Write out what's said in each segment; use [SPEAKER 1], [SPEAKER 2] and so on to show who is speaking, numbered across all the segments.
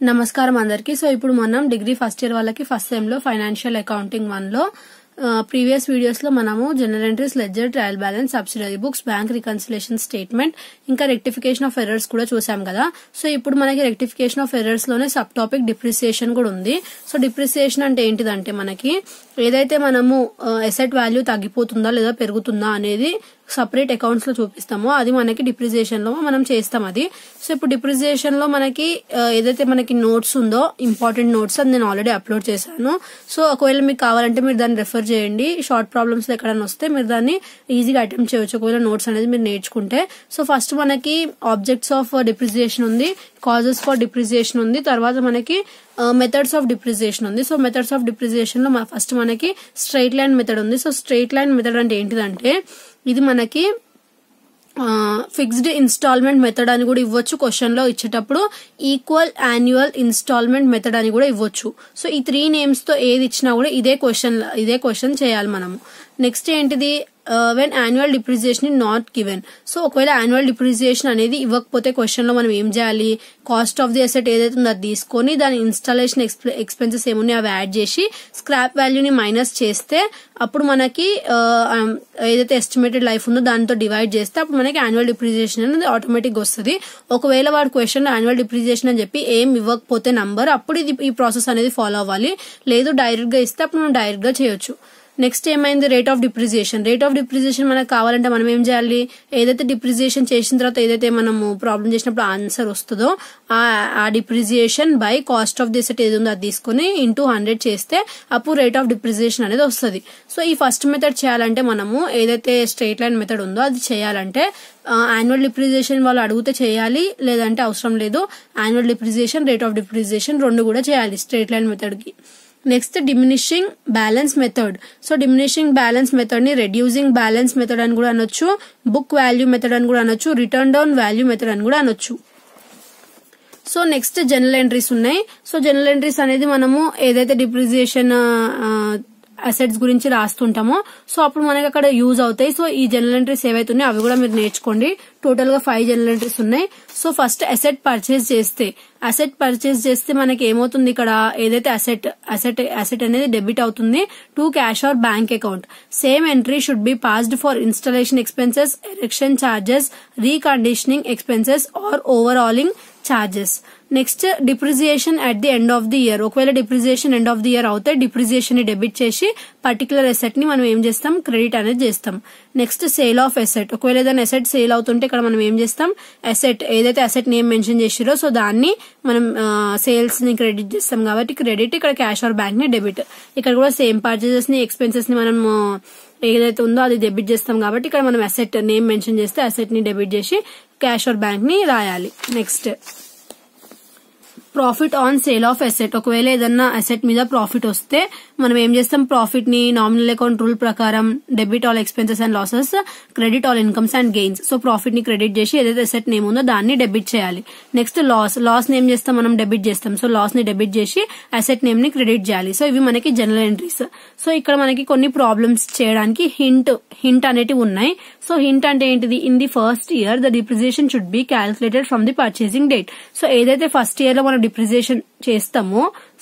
[SPEAKER 1] నమస్కారం అందరికి. సో ఇప్పుడు మనం డిగ్రీ ఫస్ట్ ఇయర్ వాళ్ళకి ఫస్ట్ సెమ్ లో ఫైనాన్షియల్ అకౌంటింగ్ 1 లో ప్రీవియస్ వీడియోస్ లో మనము general entries, ledger, trial balance, subsidiary books, bank reconciliation statement, ఇంకా రెక్టిఫికేషన్ ఆఫ్ ఎర్రర్స్ కూడా చూసాం కదా. సో ఇప్పుడు మనకి రెక్టిఫికేషన్ ఆఫ్ ఎర్రర్స్ లోనే సబ్ టాపిక్ డిప్రిసియేషన్ కూడా ఉంది. సో డిప్రిసియేషన్ అంటే ఏంటిదంటే మనకి ఏదైతే మనము అసెట్ వాల్యూ తగ్గిపోతుందా లేదా పెరుగుతుందా అనేది సపరేట్ అకౌంట్స్ లో చూపిస్తామో అది మనకి డిప్రిసియేషన్ లో మనం చేస్తాం అది. సో ఇప్పుడు డిప్రిసియేషన్ లో మనకి ఏదైతే మనకి నోట్స్ ఉందో ఇంపార్టెంట్ నోట్స్ అది నేను ఆల్రెడీ అప్లోడ్ చేశాను. సో ఒకవేళ మీకు కావాలంటే మీరు దాన్ని రెఫర్ చేయండి. షార్ట్ ప్రాబ్లమ్స్ ఎక్కడైనా వస్తే మీరు దాన్ని ఈజీగా అటెంప్ట్ చేయొచ్చు ఒకవేళ నోట్స్ అనేది మీరు నేర్చుకుంటే. సో ఫస్ట్ మనకి ఆబ్జెక్ట్స్ ఆఫ్ డిప్రిసియేషన్ ఉంది, కాజెస్ ఫర్ డిప్రిసియేషన్ ఉంది, తర్వాత మనకి మెథడ్స్ ఆఫ్ డిప్రిసియేషన్ ఉంది. సో మెథడ్స్ ఆఫ్ డిప్రిసియేషన్ లో ఫస్ట్ మనకి స్ట్రైట్ లైన్ మెథడ్ ఉంది. సో స్ట్రైట్ లైన్ మెథడ్ అంటే ఏంటిదంటే ఇది మనకి ఫిక్స్డ్ ఇన్స్టాల్మెంట్ మెథడ్ అని కూడా ఇవ్వచ్చు. క్వశ్చన్ లో ఇచ్చేటప్పుడు ఈక్వల్ యాన్యువల్ ఇన్స్టాల్మెంట్ మెథడ్ అని కూడా ఇవ్వచ్చు. సో ఈ 3 నేమ్స్ తో ఏది ఇచ్చినా కూడా ఇదే క్వశ్చన్ చేయాలి మనము. నెక్స్ట్ ఏంటిది when annual depreciation in not given. So ఒకవేళ యాన్యువల్ డిప్రిసియేషన్ అనేది ఇవ్వకపోతే క్వశ్చన్ లో మనం ఏం చేయాలి, కాస్ట్ ఆఫ్ ది అసెట్ ఏదైతే ఉందో అది తీసుకొని దాని ఇన్స్టాలేషన్ ఎక్స్పెన్సెస్ ఏమున్నాయి అవి యాడ్ చేసి స్క్రాప్ వాల్యూని మైనస్ చేస్తే అప్పుడు మనకి ఏదైతే ఎస్టిమేటెడ్ లైఫ్ ఉందో దాంతో డివైడ్ చేస్తే అప్పుడు మనకి యాన్యువల్ డిప్రిసియేషన్ అనేది ఆటోమేటిక్ వస్తుంది. ఒకవేళ వాడు క్వశ్చన్ యాన్యువల్ డిప్రిసియేషన్ అని చెప్పి ఏం ఇవ్వకపోతే నంబర్ అప్పుడు ఈ ప్రాసెస్ అనేది ఫాలో అవ్వాలి. లేదు డైరెక్ట్ గా ఇస్తే అప్పుడు మనం డైరెక్ట్ గా చేయొచ్చు. నెక్స్ట్ ఏమైంది rate of depreciation. Rate of depreciation మనకు కావాలంటే మనం ఏం చేయాలి, ఏదైతే డిప్రిసియేషన్ చేసిన తర్వాత ఏదైతే మనము ప్రాబ్లం చేసినప్పుడు ఆన్సర్ వస్తుందో ఆ depreciation by cost of the asset ఏది ఉందో అది తీసుకుని ఇంటూ 100 చేస్తే అప్పుడు రేట్ ఆఫ్ డిప్రిసియేషన్ అనేది వస్తుంది. సో ఈ ఫస్ట్ మెథడ్ చేయాలంటే మనము ఏదైతే స్ట్రైట్ లైన్ మెథడ్ ఉందో అది చేయాలంటే యాన్యువల్ డిప్రిసియేషన్ వాళ్ళు అడిగితే చేయాలి, లేదంటే అవసరం లేదు. Annual depreciation, rate of depreciation 2 కూడా చేయాలి స్ట్రైట్ లైన్ మెథడ్ కి. Next diminishing balance method. So diminishing balance method ని రెడ్యూసింగ్ బ్యాలెన్స్ మెథడ్ అని కూడా అనొచ్చు, బుక్ వాల్యూ మెథడ్ అని కూడా అనొచ్చు, రిటర్న్ డౌన్ వాల్యూ మెథడ్ అని కూడా అనొచ్చు. సో నెక్స్ట్ జనరల్ ఎంట్రీస్ ఉన్నాయి. సో జనరల్ ఎంట్రీస్ అనేది మనము ఏదైతే డిప్రిసియేషన్ అసెట్స్ గురించి రాస్తుంటామో సో అప్పుడు మనకి అక్కడ యూజ్ అవుతాయి. సో ఈ జనరల్ ఎంట్రీస్ ఏవైతే ఉన్నాయో అవి కూడా మీరు నేర్చుకోండి. టోటల్ గా 5 జనరల్ ఎంట్రీస్ ఉన్నాయి. సో ఫస్ట్ అసెట్ పర్చేస్ చేస్తే మనకి ఏమవుతుంది, ఇక్కడ ఏదైతే అసెట్ అనేది డెబిట్ అవుతుంది to cash or bank account. Same entry should be passed for installation expenses, erection charges, reconditioning expenses or overhauling charges. Next depreciation at the end of the year. ఒకవేళ depreciation end of the year అవుతే depreciation ని debit చేసి particular asset ని మనం ఏం చేస్తాం, credit అనేది చేస్తాం. Next sale of asset. ఒకవేళ ఏదైనా అసెట్ సేల్ అవుతుంటే ఇక్కడ మనం ఏం చేస్తాం, ఏదైతే అసెట్ నేమ్ మెన్షన్ చేసిరో సో దాన్ని మనం సేల్స్ ని క్రెడిట్ చేస్తాం కాబట్టి క్రెడిట్, ఇక్కడ క్యాష్ ఆర్ బ్యాంక్ ని డెబిట్. ఇక్కడ కూడా సేమ్ పర్చేజెస్ ని ఎక్స్పెన్సెస్ ని మనం ఏదైతే ఉందో అది డెబిట్ చేస్తాం కాబట్టి ఇక్కడ మనం అసెట్ నేమ్ మెన్షన్ చేస్తే అసెట్ ని డెబిట్ చేసి క్యాష్ ఆర్ బ్యాంక్ ని రాయాలి. Next profit on sale of asset. ఒకవేళ ఏదన్నా అసెట్ మీద ప్రాఫిట్ వస్తే మనం ఏం చేస్తాం, ప్రాఫిట్ ని నామినల్ అకౌంట్ రూల్ ప్రకారం debit all expenses and losses, credit all incomes and gains. So profit ని క్రెడిట్ చేసి ఏదైతే అసెట్ నేమ్ ఉందో దాన్ని డెబిట్ చేయాలి. నెక్స్ట్ లాస్ నేమ్ చేస్తాం, మనం డెబిట్ చేస్తాం. సో లాస్ ని డెబిట్ చేసి అసెట్ నేమ్ ని క్రెడిట్ చేయాలి. సో ఇవి మనకి జనరల్ ఎంట్రీస్. సో ఇక్కడ మనకి కొన్ని ప్రాబ్లమ్స్ చేయడానికి హింట్ అనేటివి ఉన్నాయి. సో హింట్ అంటే ఏంటిది, in the first year the depreciation should be calculated from the purchasing date. So ఏదైతే ఫస్ట్ ఇయర్ లో మనం డిప్రిసియేషన్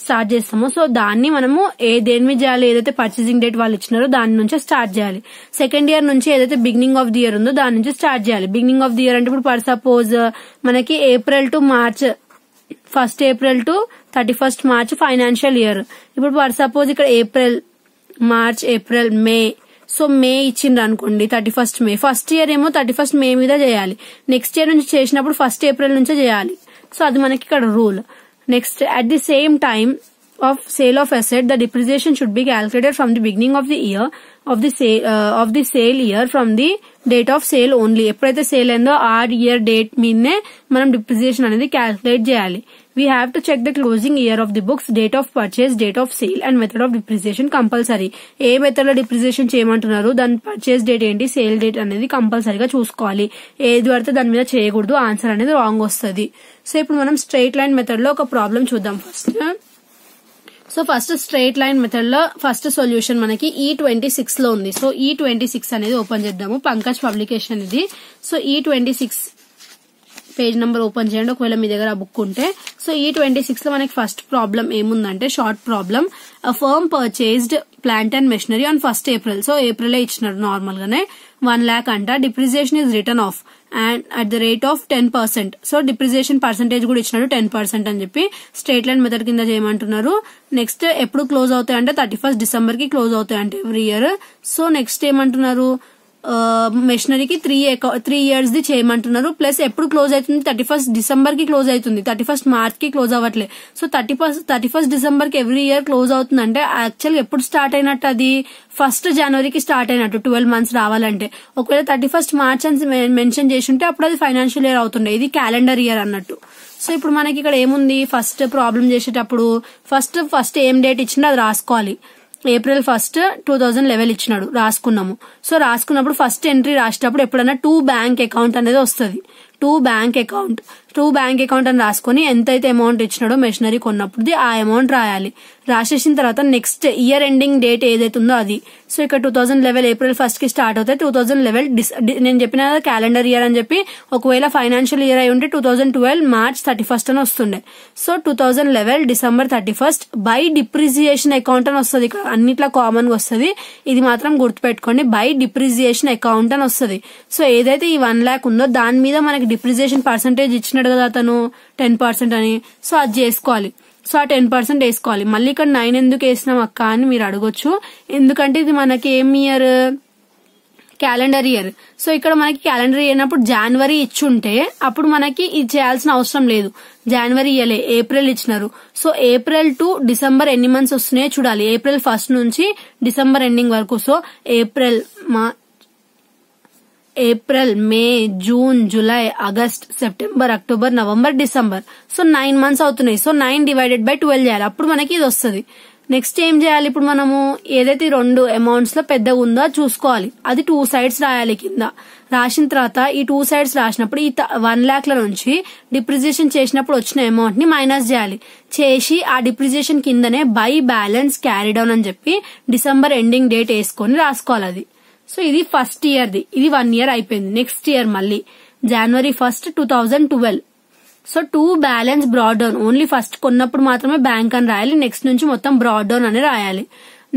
[SPEAKER 1] స్టార్ట్ చేస్తామో సో దాన్ని మనము దేని మీద చేయాలి, ఏదైతే పర్చేసింగ్ డేట్ వాళ్ళు ఇచ్చినారో దాని నుంచే స్టార్ట్ చేయాలి. సెకండ్ ఇయర్ నుంచి ఏదైతే బిగినింగ్ ఆఫ్ ది ఇయర్ ఉందో దాని నుంచి స్టార్ట్ చేయాలి. బిగినింగ్ ఆఫ్ ది ఇయర్ అంటే ఇప్పుడు ఫర్ సపోజ్ మనకి April to March, 1st April to 31st March financial year. ఇప్పుడు ఫర్ సపోజ్ ఇక్కడ ఏప్రిల్, మార్చ్, ఏప్రిల్, మే. సో మే ఇచ్చిండ్రు అనుకోండి 31st May. ఫస్ట్ ఇయర్ ఏమో 31st May మీద చేయాలి. నెక్స్ట్ ఇయర్ నుంచి చేసినప్పుడు 1st April నుంచే చేయాలి. సో అది మనకి ఇక్కడ rule. Next at the same time of sale of asset the depreciation should be calculated from the beginning of the year of the sale year from the date of sale only. ఎప్పుడైతే sale అయిందో ఆ year date మీదనే మనం depreciation అనేది calculate చేయాలి. We have to check the closing year of the books, date of purchase, date of sale and method of depreciation compulsory. A method లో depreciation చేయమంటున్నారు, దాని పర్చేస్ డేట్ ఏంటి, సేల్ డేట్ అనేది కంపల్సరీగా చూసుకోవాలి. ఏది పడితే దాని మీద చేయకూడదు, ఆన్సర్ అనేది రాంగ్ వస్తుంది. సో ఇప్పుడు మనం స్ట్రైట్ లైన్ మెథడ్ లో ఒక ప్రాబ్లం చూద్దాం first. So first straight line method లో ఫస్ట్ సొల్యూషన్ మనకి E26 లో ఉంది. సో E26 అనేది ఓపెన్ చేద్దాము, పంకజ్ పబ్లికేషన్ ఇది. So E26 page number open చేయండి ఒకవేళ మీ దగ్గర ఆ బుక్ ఉంటే. సో ఈ 26 లో మనకి ఫస్ట్ ప్రాబ్లం ఏముందంటే short problem. A firm purchased plant and machinery on 1st April. So April ఇచ్చినారు నార్మల్ గానే. 1 lakh అంట. Depreciation is written off and at the rate of 10%. So depreciation percentage కూడా ఇచ్చినాడు 10% అని చెప్పి స్ట్రేట్ లైన్ మెథడ్ కింద చేయమంటున్నారు. నెక్స్ట్ ఎప్పుడు క్లోజ్ అవుతాయంటే 31st December కి క్లోజ్ అవుతాయంటే ఎవ్రీ ఇయర్. సో నెక్స్ట్ ఏమంటున్నారు, మెషినరీకి 3 years ది చేయమంటున్నారు. ప్లస్ ఎప్పుడు క్లోజ్ అవుతుంది, 31st December కి క్లోజ్ అవుతుంది, 31st March కి క్లోజ్ అవ్వట్లే. సో 31st December కి ఎవ్రీ ఇయర్ క్లోజ్ అవుతుందంటే యాక్చువల్ ఎప్పుడు స్టార్ట్ అయినట్టు, అది 1st January కి స్టార్ట్ అయినట్టు 12 months రావాలంటే. ఒకవేళ 31st March అని మెన్షన్ చేసి ఉంటే అప్పుడు అది ఫైనాన్షియల్ ఇయర్ అవుతుండే, ఇది క్యాలెండర్ ఇయర్ అన్నట్టు. సో ఇప్పుడు మనకి ఇక్కడ ఏముంది, ఫస్ట్ ప్రాబ్లం చేసేటప్పుడు ఫస్ట్ ఏం డేట్ ఇచ్చినా అది రాసుకోవాలి. April 1st 2011 ఇచ్చినాడు, రాసుకున్నాము. సో రాసుకున్నప్పుడు ఫస్ట్ ఎంట్రీ రాసేటప్పుడు ఎప్పుడైనా టు బ్యాంక్ అకౌంట్ అనేది వస్తుంది. టు బ్యాంక్ అకౌంట్ అని రాసుకొని ఎంతైతే అమౌంట్ ఇచ్చినాడో మెషినరీ కొన్నప్పుడు ఆ అమౌంట్ రాయాలి. రాసేసిన తర్వాత నెక్స్ట్ ఇయర్ ఎండింగ్ డేట్ ఏదైతే ఉందో అది. సో ఇక్కడ 2011 April 1st కి స్టార్ట్ అవుతాయి. 2011 నేను చెప్పిన క్యాలెండర్ ఇయర్ అని చెప్పి, ఒకవేళ ఫైనాన్షియల్ ఇయర్ అయి ఉంటే 2012 March 31st అని వస్తుండే. So 2011 December 31st by depreciation account అని వస్తుంది. ఇక్కడ అన్నిట్లా కామన్ గా వస్తుంది, ఇది మాత్రం గుర్తుపెట్టుకోండి, బై డిప్రిసియేషన్ అకౌంట్ అని వస్తుంది. సో ఏదైతే ఈ 1 lakh ఉందో దాని మీద మనకి డిప్రిసియేషన్ పర్సెంటేజ్ ఇచ్చినాడు కదా అతను 10% అని. సో అది చేసుకోవాలి. సో ఆ 10% వేసుకోవాలి. మళ్ళీ ఇక్కడ 9 ఎందుకు వేసినాం అక్క అని మీరు అడగొచ్చు. ఎందుకంటే ఇది మనకి ఏం ఇయర్, క్యాలెండర్ ఇయర్. సో ఇక్కడ మనకి క్యాలెండర్ ఇయర్ అయినప్పుడు జనవరి ఇచ్చుంటే అప్పుడు మనకి ఇది చేయాల్సిన అవసరం లేదు. జనవరి ఇయలే, ఏప్రిల్ ఇచ్చినారు. సో ఏప్రిల్ టు డిసెంబర్ ఎన్ని మంత్స్ వస్తున్నాయో చూడాలి. April 1st నుంచి డిసెంబర్ ఎండింగ్ వరకు. So April, May, June, July, August, September, October, November, December. So 9 months అవుతున్నాయి. సో 9 divided by 12 చేయాలి, అప్పుడు మనకి ఇది వస్తుంది. నెక్స్ట్ ఏం చేయాలి, ఇప్పుడు మనము ఏదైతే 2 అమౌంట్స్ లో పెద్దగా ఉందో చూసుకోవాలి. అది 2 sides రాయాలి కింద. రాసిన తర్వాత ఈ 2 sides రాసినప్పుడు ఈ 1 lakh ల నుంచి డిప్రిసియేషన్ చేసినప్పుడు వచ్చిన అమౌంట్ ని మైనస్ చేయాలి. చేసి ఆ డిప్రిసియేషన్ కిందనే బై బ్యాలెన్స్ క్యారీ డౌన్ అని చెప్పి డిసెంబర్ ఎండింగ్ డేట్ వేసుకొని రాసుకోవాలి అది. సో ఇది ఫస్ట్ ఇయర్ ది, ఇది 1 year అయిపోయింది. నెక్స్ట్ ఇయర్ మళ్ళీ January 1st 2012. So 2 balance broad down, only first కొన్నప్పుడు మాత్రమే బ్యాంక్ అని రాయాలి, నెక్స్ట్ నుంచి మొత్తం బ్రాడ్ డౌన్ అని రాయాలి.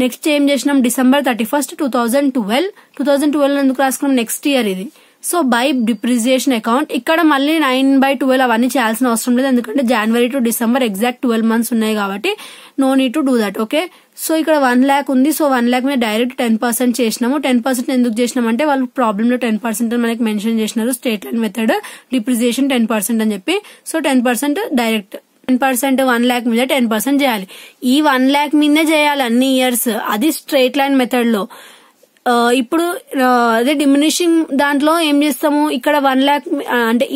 [SPEAKER 1] నెక్స్ట్ ఏం చేసినాం, December 31st 2012 ఎందుకు రాసుకున్నాం, నెక్స్ట్ ఇయర్ ఇది. సో బై డిప్రిసియేషన్ అకౌంట్ ఇక్కడ మళ్ళీ 9/12 అవన్నీ చేయాల్సిన అవసరం లేదు, ఎందుకంటే January to December exact 12 months ఉన్నాయి కాబట్టి no need to do that. Okay, so ఇక్కడ 1 lakh ఉంది. సో 1 lakh మీద డైరెక్ట్ 10% చేసినాము. 10% ఎందుకు చేసినామంటే వాళ్ళు ప్రాబ్లమ్ లో 10% అని మనకి మెన్షన్ చేసినారు, స్ట్రేట్ లైన్ మెథడ్ డిప్రిసియేషన్ 10% అని చెప్పి. సో 10% డైరెక్ట్ 10% 1 lakh మీద 10% చేయాలి. ఈ 1 lakh మీదే చేయాలి అన్ని ఇయర్స్, అది స్ట్రేట్ లైన్ మెథడ్ లో. ఇప్పుడు అదే డిమినిషింగ్ దాంట్లో ఏం చేస్తాము, ఇక్కడ 1 lakh అంటే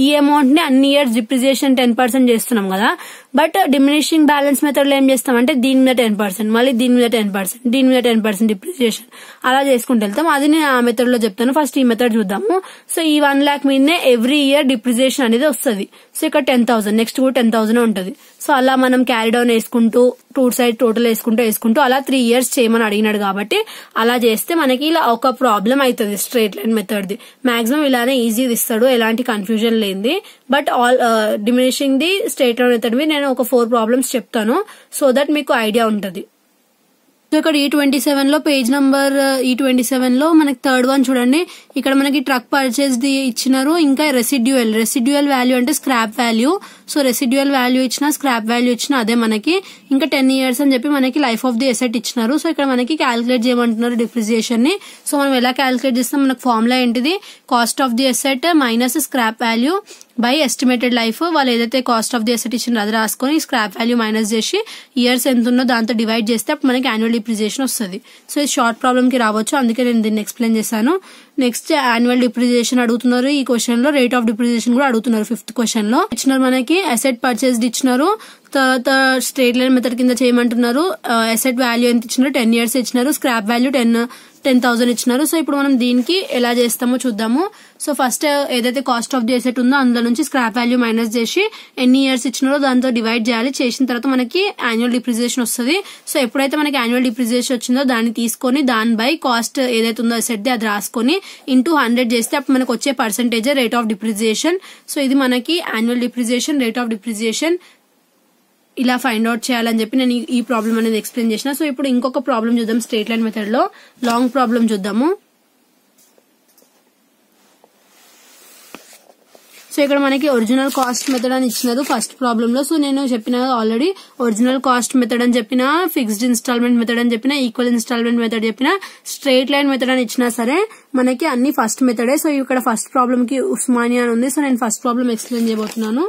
[SPEAKER 1] ఈ అమౌంట్ ని అన్ని ఇయర్స్ డిప్రిసియేషన్ 10% చేస్తున్నాం కదా. బట్ డిమినిషింగ్ బ్యాలెన్స్ మెథడ్ లో ఏం చేస్తామంటే దీని మీద 10%, మళ్ళీ దీని మీద 10%, దీని మీద 10% డిప్రిసియేషన్ అలా చేసుకుంటూ వెళ్తాం. అది నేను ఆ మెథడ్ లో చెప్తాను. ఫస్ట్ ఈ మెథడ్ చూద్దాము. సో ఈ 1 lakh మీదనే ఎవ్రీ ఇయర్ డిప్రిసియేషన్ అనేది వస్తుంది. సో ఇక్కడ 10,000, నెక్స్ట్ కూడా 10,000 ఉంటది. సో అలా మనం క్యారీ డౌన్ వేసుకుంటూ 2 sides టోటల్ వేసుకుంటూ అలా 3 years చేయమని అడిగినాడు కాబట్టి అలా చేస్తే మనకి ఇలా ఒక ప్రాబ్లం అవుతుంది straight line method the. Maximum ఇలానే ఈజీ ఇస్తాడు, ఎలాంటి కన్ఫ్యూజన్ లేనిది. But all diminishing the straight line method నేను ఒక 4 problems చెప్తాను, సో దట్ మీకు ఐడియా ఉంటది. సో ఇక్కడ E27 లో పేజ్ నంబర్ E27 లో మనకి 3rd one చూడండి. ఇక్కడ మనకి ట్రక్ పర్చేస్ ది ఇచ్చినారు, ఇంకా రెసిడ్యువల్ వాల్యూ అంటే scrap value. So residual value ఇచ్చిన, స్క్రాప్ వాల్యూ ఇచ్చిన అదే మనకి. ఇంకా 10 years అని చెప్పి మనకి లైఫ్ ఆఫ్ ది అసెట్ ఇచ్చినారు. సో ఇక్కడ మనకి క్యాలిక్యులేట్ చేయమంటున్నారు డిప్రిసియేషన్ ని. సో మనం ఎలా క్యాలిక్యులేట్ చేస్తాం, మనకు ఫార్ములా ఏంటిది, cost of the asset minus scrap value by estimated life. వాళ్ళు ఏదైతే కాస్ట్ ఆఫ్ ది అసెట్ ఇచ్చిందో అది రాసుకొని స్క్రాప్ వాల్యూ మైనస్ చేసి ఇయర్స్ ఎంత ఉన్నో దాంతో డివైడ్ చేస్తే అప్పుడు మనకి యాన్యువల్ డిప్రిసియేషన్ వస్తుంది. సో ఇది షార్ట్ ప్రాబ్లమ్ కి రావచ్చు, అందుకే నేను దీన్ని ఎక్స్ప్లెయిన్ చేశాను. నెక్స్ట్ యాన్యువల్ డిప్రిసియేషన్ అడుగుతున్నారు ఈ క్వశ్చన్ లో, రేట్ ఆఫ్ డిప్రిసియేషన్ కూడా అడుగుతున్నారు 5th question లో. ఇచ్చినారు మనకి అసెట్ పర్చేస్డ్ ఇచ్చినారు, తర్వాత స్ట్రేట్ లైన్ మెథడ్ కింద చేయమంటున్నారు. అసెట్ వాల్యూ ఎంత ఇచ్చినారు, 10 years ఇచ్చినారు. స్క్రాప్ వాల్యూ 10,000 ఇచ్చినారు. సో ఇప్పుడు మనం దీనికి ఎలా చేస్తామో చూద్దాము. సో ఫస్ట్ ఏదైతే కాస్ట్ ఆఫ్ ది అసెట్ ఉందో అందులో నుంచి స్క్రాప్ వాల్యూ మైనస్ చేసి ఎన్ని ఇయర్స్ ఇచ్చినారో దాంతో డివైడ్ చేయాలి. చేసిన తర్వాత మనకి యాన్యువల్ డిప్రిసియేషన్ వస్తుంది. సో ఎప్పుడైతే మనకి యాన్యువల్ డిప్రిసియేషన్ వచ్చిందో దాన్ని తీసుకొని దాని బై కాస్ట్ ఏదైతే ఉందో అసెట్ అది రాసుకొని ఇంటూ 100 చేస్తే అప్పుడు మనకు వచ్చే percentage rate of depreciation. So ఇది మనకి annual depreciation, rate of depreciation ఇలా ఫైండ్ అవుట్ చేయాలని చెప్పి నేను ఈ ప్రాబ్లం అనేది ఎక్స్ప్లెయిన్ చేసిన. సో ఇప్పుడు ఇంకొక ప్రాబ్లం చూద్దాం స్ట్రేట్ లైన్ మెథడ్ లో. లాంగ్ ప్రాబ్లం చూద్దాము. సో ఇక్కడ మనకి ఒరిజినల్ కాస్ట్ మెథడ్ అని ఇచ్చినారు ఫస్ట్ ప్రాబ్లం లో. సో నేను చెప్పిన ఆల్రెడీ ఒరిజినల్ కాస్ట్ మెథడ్ అని చెప్పిన, ఫిక్స్డ్ ఇన్స్టాల్మెంట్ మెథడ్ అని చెప్పిన, ఈక్వల్ ఇన్స్టాల్మెంట్ మెథడ్ చెప్పిన, స్ట్రేట్ లైన్ మెథడ్ అని ఇచ్చినా సరే మనకి అన్ని ఫస్ట్ మెథడే. సో ఇక్కడ ఫస్ట్ ప్రాబ్లం కి ఉస్మానియా అని ఉంది. సో నేను ఫస్ట్ ప్రాబ్లం ఎక్స్ప్లెయిన్ చేయబోతున్నాను.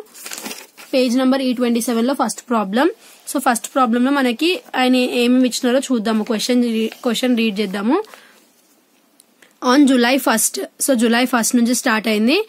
[SPEAKER 1] పేజ్ నెంబర్ E27 లో first problem. So first problem లో మనకి ఆయన ఏమేమి ఇచ్చినారో చూద్దాము. క్వశ్చన్ రీడ్ చేద్దాము. On July 1st, so July 1st నుంచి స్టార్ట్ అయింది.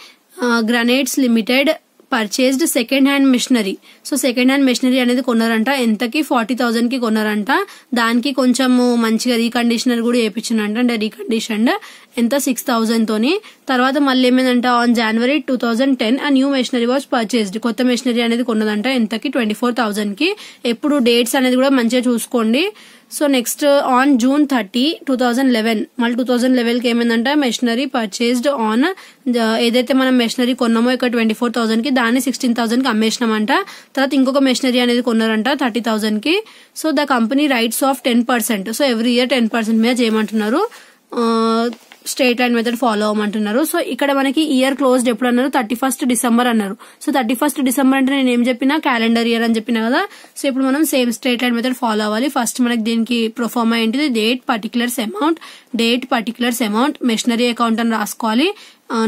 [SPEAKER 1] Granites limited purchased second hand machinery. So second hand machinery అనేది కొన్నారంట. ఎంతకి 40,000 కి కొన్నారంట. దానికి కొంచెం మంచిగా రీకండిషనర్ కూడా చేయించినంట, అంటే రీకండిషన్డ్ ఎంత 6,000 తోని. తర్వాత మళ్ళీ ఏమైందంట, ఆన్ January 2010 ఆ న్యూ మెషినరీ వాజ్ పర్చేస్డ్. కొత్త మెషినరీ అనేది కొన్నదంట. ఎంతకి 24,000 కి. ఎప్పుడు డేట్స్ అనేది కూడా మంచిగా చూసుకోండి. సో నెక్స్ట్ ఆన్ June 30, 2011 మళ్ళీ 2011 కి ఏమైందంట, మెషినరీ పర్చేస్డ్ ఆన్ ఏదైతే మనం మెషినరీ కొన్నామో ఇక్కడ 24,000 కి దాన్ని 16,000 కి అమ్మేసినామంట. తర్వాత ఇంకొక మెషినరీ అనేది కొన్నారంట 30,000 కి. So the company writes off 10%. So every year 10% మీద చేయమంటున్నారు. స్ట్రేట్ లైన్ మెథడ్ ఫాలో అవ్వమంటున్నారు. సో ఇక్కడ మనకి ఇయర్ క్లోజ్డ్ ఎప్పుడు అన్నారు, 31st December అన్నారు. సో 31st December అంటే నేను ఏం చెప్పినా క్యాలెండర్ ఇయర్ అని చెప్పినా కదా. సో ఇప్పుడు మనం same straight line method follow అవ్వాలి. ఫస్ట్ మనకి దీనికి ప్రొఫార్మా ఏంటిది, date particulars amount machinery account అని రాసుకోవాలి.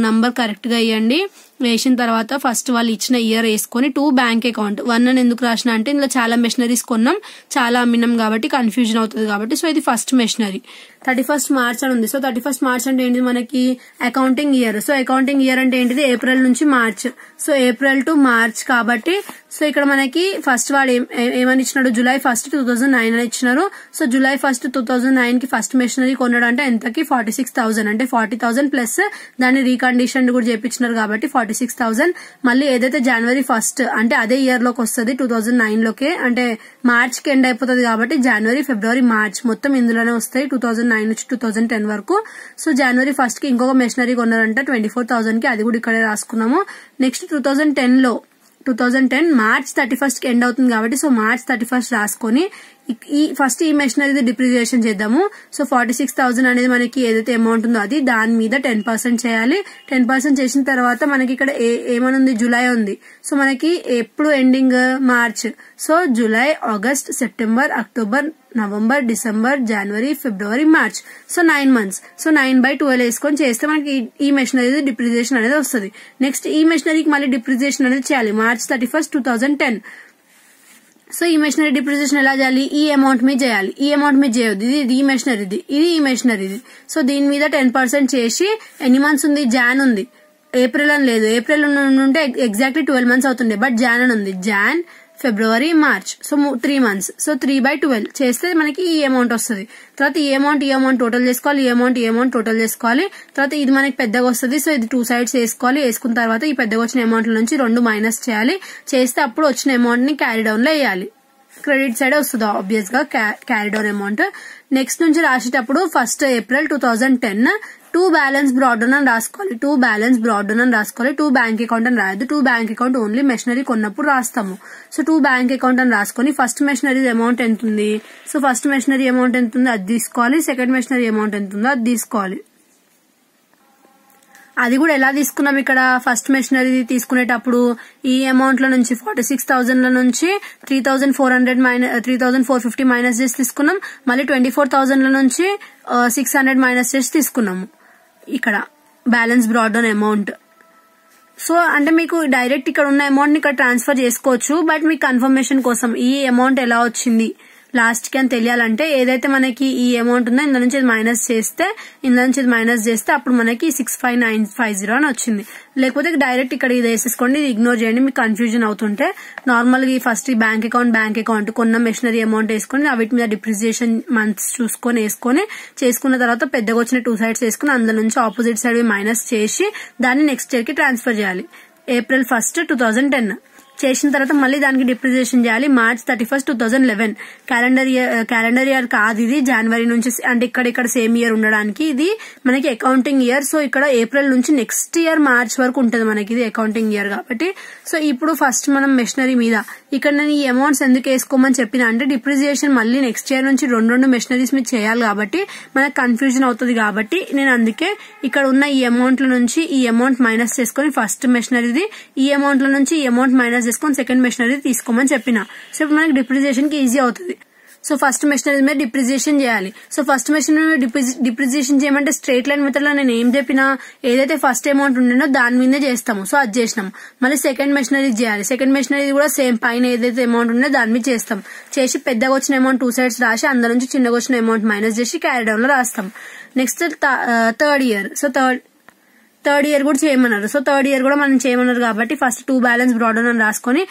[SPEAKER 1] నంబర్ కరెక్ట్ గా ఇవ్వండి. వేసిన తర్వాత ఫస్ట్ వాళ్ళు ఇచ్చిన ఇయర్ వేసుకొని 2 బ్యాంక్ అకౌంట్ 1 అని ఎందుకు రాసిన అంటే ఇందులో చాలా మెషినరీస్ కొన్నాం, చాలా అమ్మినాం కాబట్టి కన్ఫ్యూజన్ అవుతుంది కాబట్టి. సో ఇది ఫస్ట్ మెషినరీ. 31st March అని ఉంది. సో 31st March అంటే ఏంటిది మనకి accounting year. So accounting year అంటే ఏంటిది, ఏప్రిల్ నుంచి March. So April to March కాబట్టి సో ఇక్కడ మనకి ఫస్ట్ వాడు ఏమని ఇచ్చినాడు, July 1st, 2009 అని ఇచ్చినారు. సో July 1st, 2009 కి ఫస్ట్ మెషినరీ కొన్నాడు అంటే ఎంతకి 46,000 అంటే 40,000 ప్లస్ దాన్ని రీకండిషన్ కూడా చేయించినారు కాబట్టి 46,000. మళ్ళీ ఏదైతే January 1st అంటే అదే ఇయర్ లోకి వస్తుంది 2009 లోకే, అంటే మార్చ్ కి ఎండ్ అయిపోతుంది కాబట్టి January, February, March మొత్తం ఇందులోనే వస్తాయి 2009 నుంచి 2010 వరకు. సో January 1st కి ఇంకొక మెషినరీ కొన్నారంట 24,000 కి, అది కూడా ఇక్కడే రాసుకున్నాము. నెక్స్ట్ 2010 March 31st కి ఎండ్ అవుతుంది కాబట్టి సో March 31st రాసుకొని ఫస్ట్ ఈ మెషినరీ డిప్రిసియేషన్ చేద్దాము. సో 46,000 అనేది మనకి ఏదైతే అమౌంట్ ఉందో అది దాని మీద 10% చేయాలి. 10% చేసిన తర్వాత మనకి ఇక్కడ ఏమని ఉంది, జూలై ఉంది. సో మనకి ఎప్పుడు ending, March. So July, August, September, October, November, December, జనవరి, ఫిబ్రవరి, మార్చ్. So 9 months. సో 9/12 వేసుకొని చేస్తే మనకి ఈ మెషినరీ డిప్రిసియేషన్ అనేది వస్తుంది. నెక్స్ట్ ఈ మెషినరీకి మళ్ళీ డిప్రిసియేషన్ అనేది చేయాలి March 31st, 2010. సో ఈ మెషినరీ డిప్రిసియేషన్ ఎలా చేయాలి, ఈ అమౌంట్ మీద చేయాలి. ఈ అమౌంట్ మీద చేయొద్దు, ఇది ఈ మెషినరీది, ఇది ఈ మెషినరీది. సో దీని మీద 10% చేసి ఎన్ని మంత్స్ ఉంది, జాన్ ఉంది, ఏప్రిల్ అని లేదు. ఏప్రిల్ ఉంటే ఎగ్జాక్ట్లీ 12 months అవుతుండే, బట్ జాన్ అని ఉంది. జాన్, ఫిబ్రవరి, మార్చ్. So 3 months. సో 3/12 చేస్తే మనకి ఈ అమౌంట్ వస్తుంది. తర్వాత ఈ అమౌంట్ టోటల్ చేసుకోవాలి, ఈ అమౌంట్ టోటల్ చేసుకోవాలి. తర్వాత ఇది మనకి పెద్దగా వస్తుంది. సో ఇది 2 sides వేసుకోవాలి. వేసుకున్న తర్వాత ఈ పెద్దగా వచ్చిన అమౌంట్ నుంచి 2 మైనస్ చేయాలి. చేస్తే అప్పుడు వచ్చిన అమౌంట్ ని క్యారీ డౌన్ లో వేయాలి. క్రెడిట్ సైడ్ వస్తుంది ఆబ్వియస్ గా క్యారీ డౌన్ అమౌంట్. నెక్స్ట్ నుంచి రాసేటప్పుడు 1st April 2010 2 balance brought down అని రాసుకోవాలి. 2 balance brought down అని రాసుకోవాలి. 2 బ్యాంక్ అకౌంట్ అని రాయద్దు. 2 బ్యాంక్ అకౌంట్ ఓన్లీ మెషినరీ కొన్నప్పుడు రాస్తాము. సో 2 బ్యాంక్ అకౌంట్ అని రాసుకొని ఫస్ట్ మెషినరీ అమౌంట్ ఎంత ఉంది, సో ఫస్ట్ మెషినరీ అమౌంట్ ఎంత ఉందో అది తీసుకోవాలి. సెకండ్ మెషినరీ అమౌంట్ ఎంత ఉందో అది తీసుకోవాలి. అది కూడా ఎలా తీసుకున్నాం, ఇక్కడ ఫస్ట్ మెషినరీ తీసుకునేటప్పుడు ఈ అమౌంట్ లో నుంచి 46,000 లో నుంచి 3,450 మైనస్ చేసి తీసుకున్నాం. మళ్ళీ 24,000 లో నుంచి 600 మైనస్ చేసి తీసుకున్నాము. ఇక్కడ balance broad down amount. So అంటే మీకు డైరెక్ట్ ఇక్కడ ఉన్న అమౌంట్ ని ఇక్కడ ట్రాన్స్ఫర్ చేసుకోవచ్చు, బట్ మీకు కన్ఫర్మేషన్ కోసం ఈ అమౌంట్ ఎలా వచ్చింది, లాస్ట్ కి అని తెలియాలంటే ఏదైతే మనకి ఈ అమౌంట్ ఉందో ఇందులో నుంచి మైనస్ చేస్తే అప్పుడు మనకి 65950 అని వచ్చింది. లేకపోతే డైరెక్ట్ ఇక్కడ ఇది వేసేసుకోండి, ఇది ఇగ్నోర్ చేయండి మీకు కన్ఫ్యూజన్ అవుతుంటే. నార్మల్ గా ఫస్ట్ ఈ బ్యాంక్ అకౌంట్ కొన్న మెషినరీ అమౌంట్ వేసుకుని వీటి మీద డిప్రిసియేషన్ మంత్స్ చూసుకొని వేసుకొని చేసుకున్న తర్వాత పెద్దగా వచ్చిన 2 sides వేసుకుని అందులో నుంచి ఆపోజిట్ సైడ్ మైనస్ చేసి దాన్ని నెక్స్ట్ ఇయర్ కి ట్రాన్స్ఫర్ చేయాలి. April 1st 2010 చేసిన తర్వాత మళ్ళీ దానికి డిప్రిసియేషన్ చేయాలి March 31st 2011. క్యాలెండర్ ఇయర్ కాదు ఇది, జనవరి నుంచి అంటే ఇక్కడ సేమ్ ఇయర్ ఉండడానికి ఇది మనకి అకౌంటింగ్ ఇయర్. సో ఇక్కడ ఏప్రిల్ నుంచి నెక్స్ట్ ఇయర్ మార్చ్ వరకు ఉంటుంది మనకి ఇది అకౌంటింగ్ ఇయర్ కాబట్టి. సో ఇప్పుడు ఫస్ట్ మనం మెషినరీ మీద ఇక్కడ నేను ఈ అమౌంట్స్ ఎందుకు వేసుకోమని చెప్పిన అంటే డిప్రిసియేషన్ మళ్ళీ నెక్స్ట్ ఇయర్ నుంచి రెండు మెషినరీస్ మీద చేయాలి కాబట్టి మనకు కన్ఫ్యూజన్ అవుతుంది కాబట్టి నేను అందుకే ఇక్కడ ఉన్న ఈ అమౌంట్ల నుంచి ఈ అమౌంట్ మైనస్ చేసుకుని ఫస్ట్ మెషినరీది, ఈ అమౌంట్ల నుంచి ఈ అమౌంట్ మైనస్ చేసుకుని సెకండ్ మెషినరీ తీసుకోమని చెప్పిన. సో ఇప్పుడు మనకి డిప్రిసియేషన్ కి ఈజీ అవుతుంది. సో ఫస్ట్ మెషినరీ మీద డిప్రిసియేషన్ చేయాలి. సో ఫస్ట్ మెషినరీ డిప్రిసియేషన్ చేయమంటే స్ట్రేట్ లైన్ మెథడ్ లో నేను ఏం చెప్పినా ఏదైతే ఫస్ట్ అమౌంట్ ఉండేనో దాని మీదే చేస్తాము. సో అది చేసినాం. మళ్ళీ సెకండ్ మెషినరీ చేయాలి. సెకండ్ మెషినరీ కూడా సేమ్ పైన ఏదైతే అమౌంట్ ఉందో దాని మీద చేస్తాం. చేసి పెద్దగా వచ్చిన అమౌంట్ 2 sides రాసి అందులో నుంచి చిన్నగా వచ్చిన అమౌంట్ మైనస్ చేసి క్యారీ డౌన్ లో రాస్తాం. Next third year. So third year కూడా చేయమన్నారు. సో థర్డ్ ఇయర్ కూడా మనం చేయమన్నారు కాబట్టి ఫస్ట్ 2 balance brought down అని రాసుకొని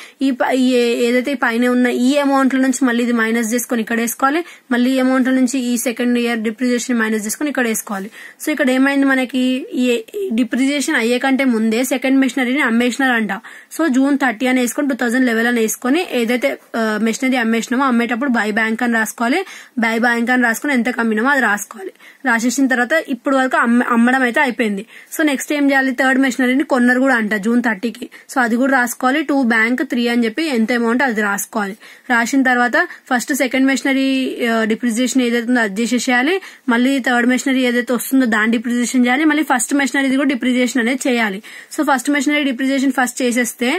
[SPEAKER 1] ఏదైతే పైన ఉన్న ఈ అమౌంట్ నుంచి మళ్ళీ ఇది మైనస్ చేసుకుని ఇక్కడ వేసుకోవాలి. మళ్ళీ ఈ అమౌంట్ నుంచి ఈ సెకండ్ ఇయర్ డిప్రిసియేషన్ మైనస్ చేసుకుని ఇక్కడ వేసుకోవాలి. సో ఇక్కడ ఏమైంది మనకి డిప్రిసియేషన్ అయ్యే కంటే ముందే సెకండ్ మెషినరీని అమ్మేసినారు అంట. సో June 30 అని వేసుకొని 2011 అని వేసుకొని ఏదైతే మెషినరీ అమ్మేసినామో అమ్మేటప్పుడు బై బ్యాంక్ అని రాసుకోవాలి. బై బ్యాంక్ అని రాసుకుని ఎంత కమ్మినామో అది రాసుకోవాలి. రాసేసిన తర్వాత ఇప్పుడు వరకు అమ్మడం అయితే అయిపోయింది. సో నెక్స్ట్ ఏం చేయాలి, థర్డ్ మెషినరీని కొన్నారు కూడా అంట June 30కి. సో అది కూడా రాసుకోవాలి. 2 bank 3 అని చెప్పి ఎంత అమౌంట్ అది రాసుకోవాలి. రాసిన తర్వాత ఫస్ట్ సెకండ్ మెషినరీ డిప్రిసియేషన్ ఏదైతే ఉందో అది చేసేయాలి. మళ్ళీ థర్డ్ మెషినరీ ఏదైతే వస్తుందో దాని డిప్రిసియేషన్ చేయాలి. మళ్ళీ ఫస్ట్ మెషినరీ కూడా డిప్రిసియేషన్ అనేది చేయాలి. So first machinery depreciation first చేసేస్తే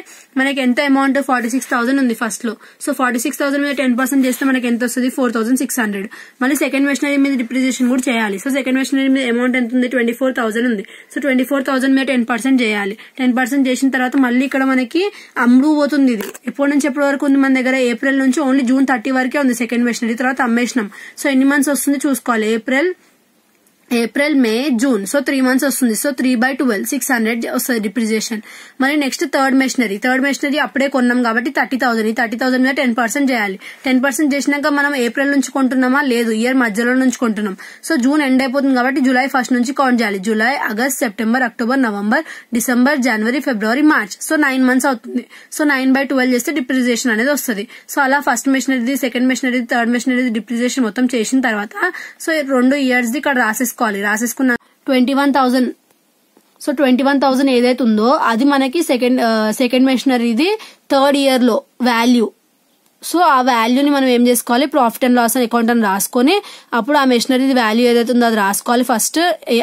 [SPEAKER 1] మనకి ఎంత అమౌంట్ 46,000 ఉంది ఫస్ట్ లో. సో 46,000 మీద 10% చేస్తే మనకి ఎంత వస్తుంది 4,600. మళ్ళీ సెకండ్ మెషినరీ మీద డిప్రిసియేషన్ కూడా చేయాలి. సో సెకండ్ మెషినరీ మీద అమౌంట్ ఎంత ఉంది 24,000 ఉంది. సో 24,000 మీద 10% చేయాలి. 10% చేసిన తర్వాత మళ్ళీ ఇక్కడ మనకి అమ్ముడు పోతుంది. ఇది ఎప్పటి నుంచి ఎప్పటి వరకు ఉంది మన దగ్గర, ఏప్రిల్ నుంచి ఓన్లీ June 30 వరకే ఉంది సెకండ్ మెషినరీ. తర్వాత అమ్మేసినాం. సో ఎన్ని మంత్స్ వస్తుంది చూసుకోవాలి, April May June. So 3 months వస్తుంది. సో 3/12 600 వస్తుంది డిప్రిసియేషన్. మరి నెక్స్ట్ థర్డ్ మెషినరీ అప్పుడే కొన్నాం కాబట్టి 30,000. ఈ 30,000 మీద 10% చేయాలి. 10% చేసినాక మనం ఏప్రిల్ నుంచి కొంటున్నామా లేదు, ఇయర్ మధ్యలో నుంచి కొంటున్నాం. సో జూన్ ఎండ్ అయిపోతుంది కాబట్టి July 1st నుంచి కౌంట్ చేయాలి. July, August, September, October, November, December, జనవరి, ఫిబ్రవరి, మార్చ్. సో 9 months అవుతుంది. సో 9/12 చేస్తే డిప్రిసియేషన్ అనేది వస్తుంది. సో అలా first machinery, second machinery, third machinery depreciation మొత్తం చేసిన తర్వాత సో 2 years ఇక్కడ రాసేసుకున్న 21,000. సో 21,000 ఏదైతే ఉందో అది మనకి సెకండ్ మెషినరీది థర్డ్ ఇయర్ లో వాల్యూ. సో ఆ వాల్యూని మనం ఏం చేసుకోవాలి, ప్రాఫిట్ అండ్ లాస్ అకౌంట్ అని రాసుకొని అప్పుడు ఆ మెషినరీ వాల్యూ ఏదైతే ఉందో అది రాసుకోవాలి. ఫస్ట్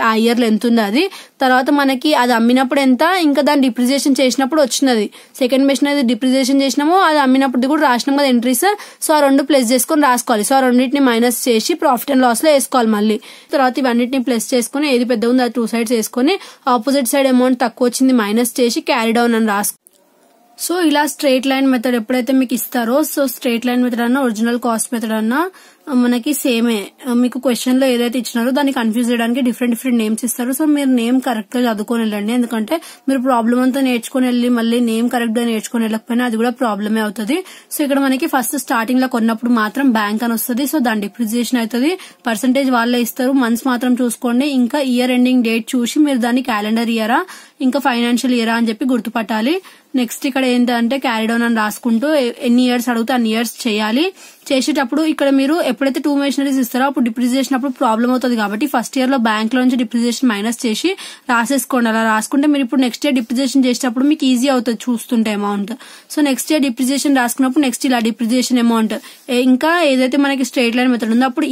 [SPEAKER 1] ఆ ఇయర్ లో ఎంత ఉందో అది, తర్వాత మనకి అది అమ్మినప్పుడు ఎంత, ఇంకా దాన్ని డిప్రిసియేషన్ చేసినప్పుడు వచ్చినది. సెకండ్ మెషినరీ డిప్రిసియేషన్ చేసినాము, అది అమ్మినప్పుడు కూడా రాసినాము కదా ఎంట్రీస్. సో ఆ 2 ప్లస్ చేసుకుని రాసుకోవాలి. సో ఆ రెండింటిని మైనస్ చేసి ప్రాఫిట్ అండ్ లాస్ లో వేసుకోవాలి. మళ్ళీ తర్వాత ఇవన్నిటిని ప్లస్ చేసుకుని ఏది పెద్ద ఉందో అది 2 sides వేసుకొని ఆపోజిట్ సైడ్ అమౌంట్ తక్కువ వచ్చింది మైనస్ చేసి క్యారీ డౌన్ అని రాసుకోవాలి. సో ఇలా స్ట్రైట్ లైన్ మెథడ్ ఎప్పుడైతే మీకు ఇస్తారో, సో స్ట్రైట్ లైన్ మెథడ్ అన్నా ఒరిజినల్ కాస్ట్ మెథడ్ అన్నా మనకి సేమే. మీకు క్వశ్చన్ లో ఏదైతే ఇచ్చినారో దాన్ని కన్ఫ్యూజ్ చేయడానికి డిఫరెంట్ నేమ్స్ ఇస్తారు. సో మీరు నేమ్ కరెక్ట్ గా చదువుకొని వెళ్ళండి. ఎందుకంటే మీరు ప్రాబ్లం అంతా నేర్చుకుని వెళ్ళి మళ్ళీ నేమ్ కరెక్ట్ గా నేర్చుకుని వెళ్ళకపోయినా అది కూడా ప్రాబ్లమే అవుతుంది. సో ఇక్కడ మనకి ఫస్ట్ స్టార్టింగ్ లో కొన్నప్పుడు మాత్రం బ్యాంక్ అని వస్తుంది. సో దాని డిప్రిసియేషన్ అవుతుంది. పర్సంటేజ్ వాళ్ళే ఇస్తారు. మంత్స్ మాత్రం చూసుకోండి. ఇంకా ఇయర్ ఎండింగ్ డేట్ చూసి మీరు దాన్ని క్యాలెండర్ ఇయరా ఇంకా ఫైనాన్షియల్ ఇయరా అని చెప్పి గుర్తుపట్టాలి. నెక్స్ట్ ఇక్కడ ఏంటంటే క్యారీ డౌన్ అని రాసుకుంటూ ఎన్ని ఇయర్స్ అడిగితే అన్ని ఇయర్స్ చేయాలి. చేసేటప్పుడు ఇక్కడ మీరు ఎప్పుడైతే 2 మెషినరీస్ ఇస్తారో అప్పుడు డిప్రిసియేషన్ అప్పుడు ప్రాబ్లం అవుతుంది కాబట్టి ఫస్ట్ ఇయర్ లో బ్యాంక్ లో నుంచి డిప్రిసియేషన్ మైనస్ చేసి రాసేసుకోండి. అలా రాసుకుంటే మీరు ఇప్పుడు నెక్స్ట్ ఇయర్ డిప్రిసియేషన్ చేసేటప్పుడు మీకు ఈజీ అవుతుంది చూస్తుంటే amount. So next year depreciation రాసుకున్నప్పుడు నెక్స్ట్ ఇలా డిప్రిసియేషన్ అమౌంట్ ఇంకా ఏదైతే మనకి స్ట్రైట్ లైన్ మెథడ్ ఉందో అప్పుడు